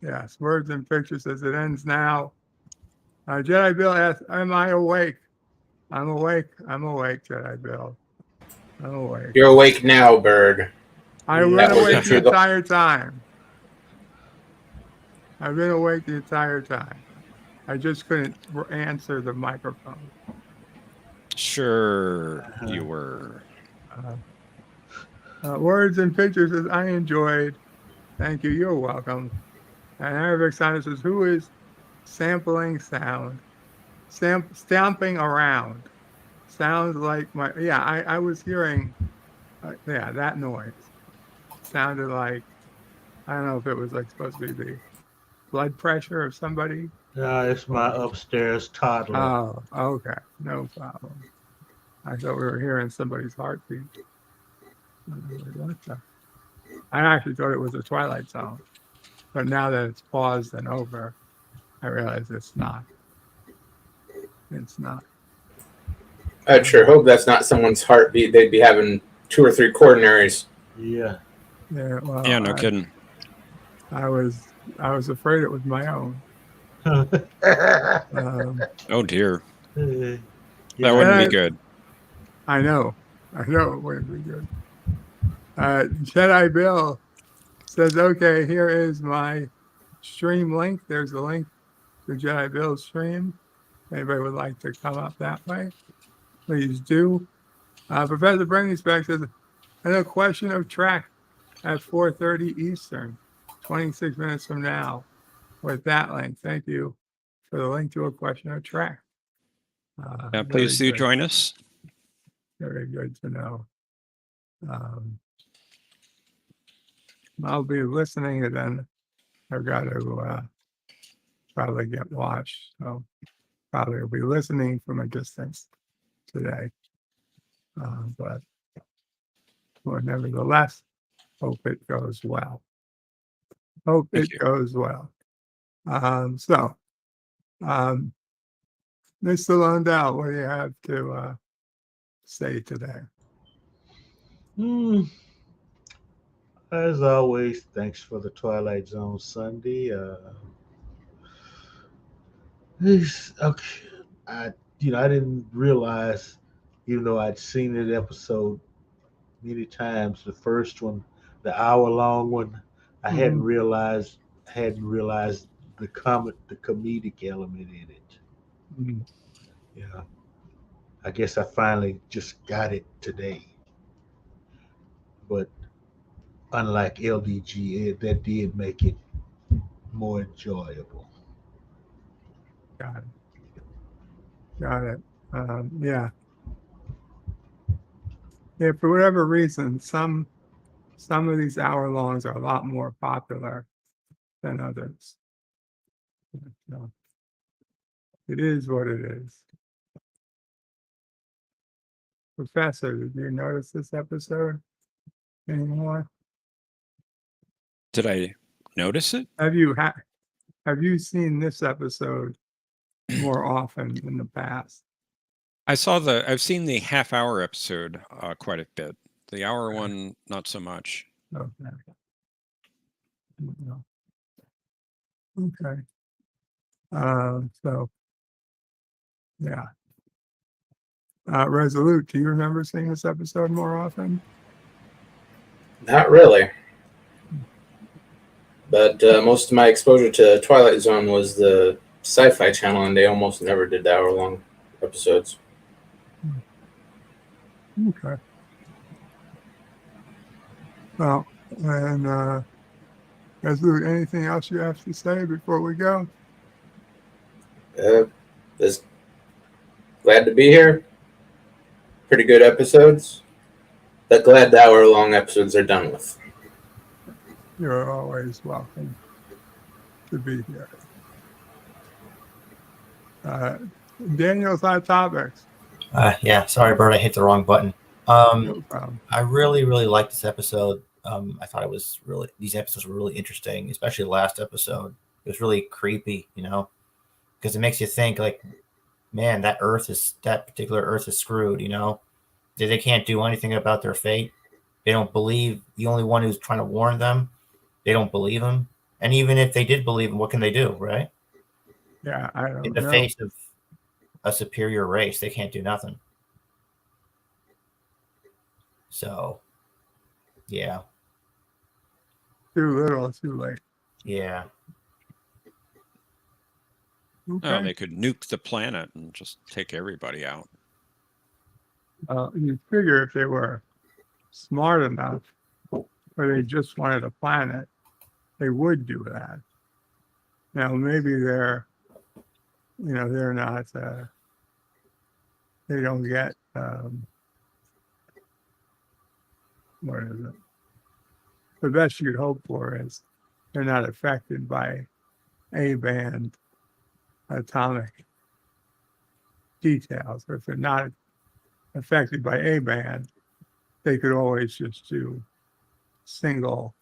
Yes, Words and Pictures says it ends now. Jedi Bill asks, am I awake? I'm awake, Jedi Bill. I'm awake. You're awake now, Bird. I've been awake the entire time. I've been awake the entire time. I just couldn't answer the microphone. Sure, you were. Words and Pictures says, I enjoyed. Thank you. You're welcome. And Arabic Sound says, who is sampling sound? Stamping around. Sounds like my, yeah, I was hearing, that noise. Sounded like, I don't know if it was like supposed to be the blood pressure of somebody. No, it's my upstairs toddler. Oh, okay. No problem. I thought we were hearing somebody's heartbeat. I actually thought it was a Twilight Zone. But now that it's paused and over, I realize it's not. It's not. I'd sure hope that's not someone's heartbeat. They'd be having 2 or 3 coronaries. Yeah. Yeah, well, yeah, no kidding. I was afraid it was my own. Oh dear. Yeah. That wouldn't be good. I know it wouldn't be good. Jedi Bill says, okay, here is my stream link. There's a link to Jedi Bill's stream. Anybody would like to come up that way, please do. Professor Brainsback says, and a question of track at 4:30 Eastern, 26 minutes from now, with that link. Thank you for the link to a question of track. Please do join us. Very good to know. I'll be listening, and then I've got to probably get watched. So probably will be listening from a distance today. But nevertheless, hope it goes well. Goes well. Mr. Lundell, what do you have to say today? As always, thanks for the Twilight Zone Sunday. Okay. I didn't realize, even though I'd seen that episode many times, the first one, the hour-long one, I hadn't realized the comedic element in it. Yeah. I guess I finally just got it today. But unlike LDG, that did make it more enjoyable. Got it. Yeah. For whatever reason, some of these hour-longs are a lot more popular than others. So it is what it is. Professor, did you notice this episode anymore? Did I notice it? Have you seen this episode more often in the past? I've seen the half-hour episode quite a bit. The hour one, not so much. Okay. So, yeah. Resolute, do you remember seeing this episode more often? Not really. But most of my exposure to Twilight Zone was the Sci-Fi Channel, and they almost never did the hour-long episodes. Okay. Well, and Resolute, anything else you have to say before we go? Just glad to be here. Pretty good episodes. But glad the hour-long episodes are done with. You're always welcome. to be here. Daniel's on topics. Yeah, sorry, Bert, I hit the wrong button. No problem. I really, really liked this episode. I thought it was really, these episodes were really interesting, especially the last episode. It was really creepy, you know, because it makes you think, like, man, that particular Earth is screwed, you know. They can't do anything about their fate. They don't believe the only one who's trying to warn them. They don't believe him. And even if they did believe him, what can they do, right? Yeah, I don't In the know. face of a superior race, they can't do nothing. So, yeah. Too little, too late. Yeah. Okay. Oh, they could nuke the planet and just take everybody out. You figure if they were smart enough, or they just wanted a planet, they would do that. Now, maybe they're not, they don't get, what is it? The best you'd hope for is they're not affected by A-band atomic details. Or if they're not affected by A-band, they could always just do single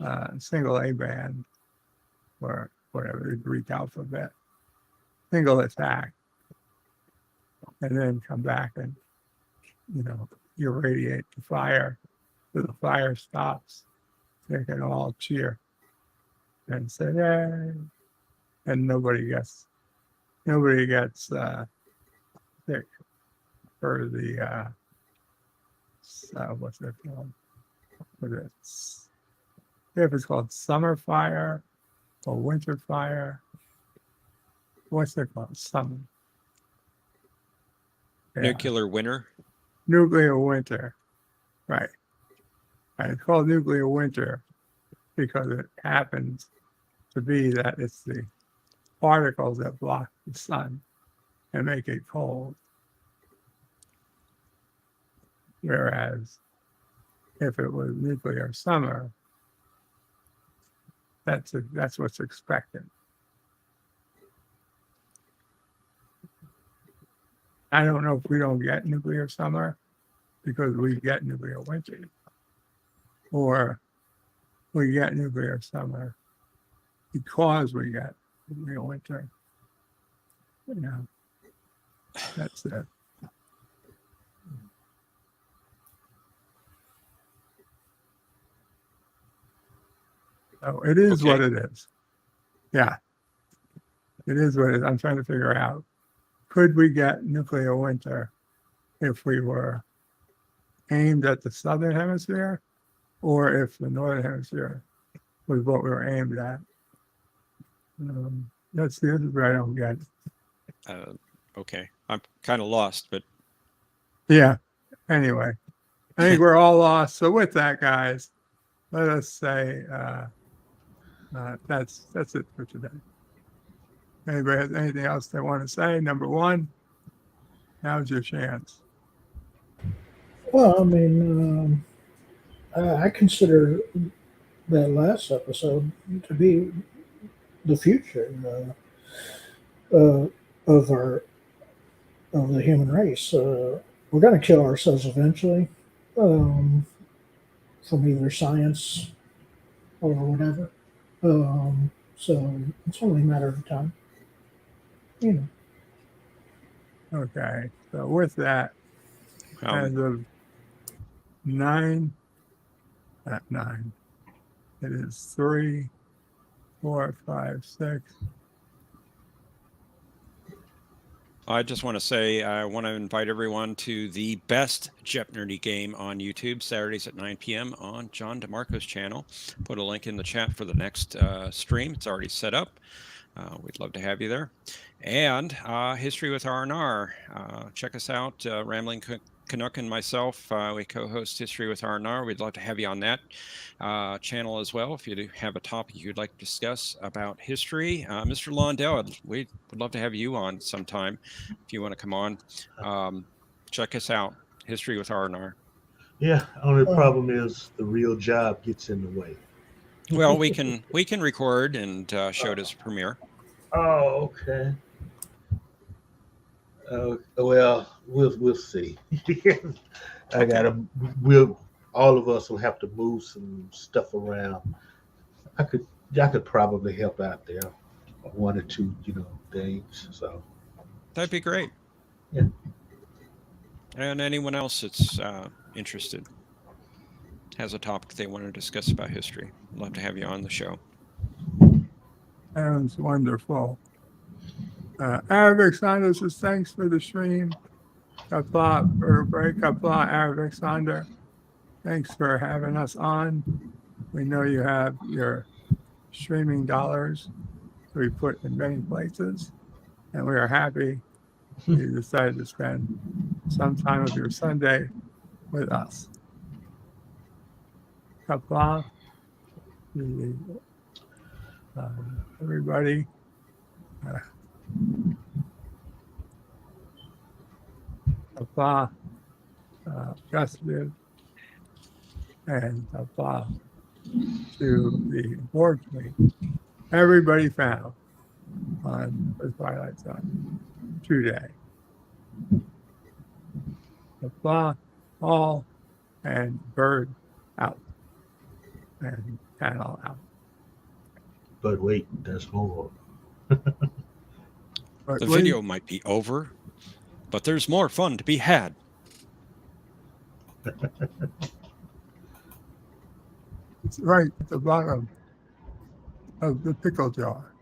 A-band or whatever, the Greek alphabet, single attack, and then come back and, irradiate the fire so the fire stops. They can all cheer and say, yay, and nobody gets sick for the what's it called? If it's called summer fire or winter fire, what's it called? Summer. Yeah. Nuclear winter. Nuclear winter, right? And it's called nuclear winter because it happens to be that it's the particles that block the sun and make it cold. Whereas if it was nuclear summer, that's what's expected. I don't know if we don't get nuclear summer because we get nuclear winter, or we get nuclear summer because we get nuclear winter. That's it. So it is what it is. Yeah, it is what it is. I'm trying to figure out, could we get nuclear winter if we were aimed at the southern hemisphere, or if the northern hemisphere was what we were aimed at? This is where I don't get. Okay, I'm kind of lost, but yeah. Anyway, I think we're all lost. So with that, guys, let us say that's it for today. Anybody has anything else they want to say? Number one, now's your chance. Well, I mean, I consider that last episode to be the future of the human race. We're going to kill ourselves eventually, from either science or whatever. So it's only a matter of time. Okay, so with that, as of 9, at 9, it is 3, 4, 5, 6. I just want to say I want to invite everyone to the best Jep Nerdy game on YouTube, Saturdays at 9 p.m. on John DeMarco's channel. Put a link in the chat for the next stream. It's already set up. We'd love to have you there. And History with R&R. Check us out, Rambling Canuck and myself. We co-host History with R&R. We'd love to have you on that channel as well. If you do have a topic you'd like to discuss about history, Mr. Londell, we would love to have you on sometime if you want to come on. Check us out, History with R&R. Yeah, only problem is the real job gets in the way. Well, we can record and show it as a premiere. Oh, okay. Well, we'll see. All of us will have to move some stuff around. I could probably help out there, one or two, things. So That'd be great. Yeah. And anyone else that's interested has a topic they want to discuss about history, I'd love to have you on the show. Sounds wonderful. Arabic Sonder says thanks for the stream. Qapla for a break. Qapla, Arabic Sonder. Thanks for having us on. We know you have your streaming dollars to be put in many places, and we are happy you decided to spend some time of your Sunday with us. Qapla, everybody. Qapla, Gustive, and Qapla to the board meeting. Everybody found on the Twilight Zone today. Qapla, all, and bird out, and panel out. But wait, there's more. The video might be over, but there's more fun to be had. It's right at the bottom of the pickle jar.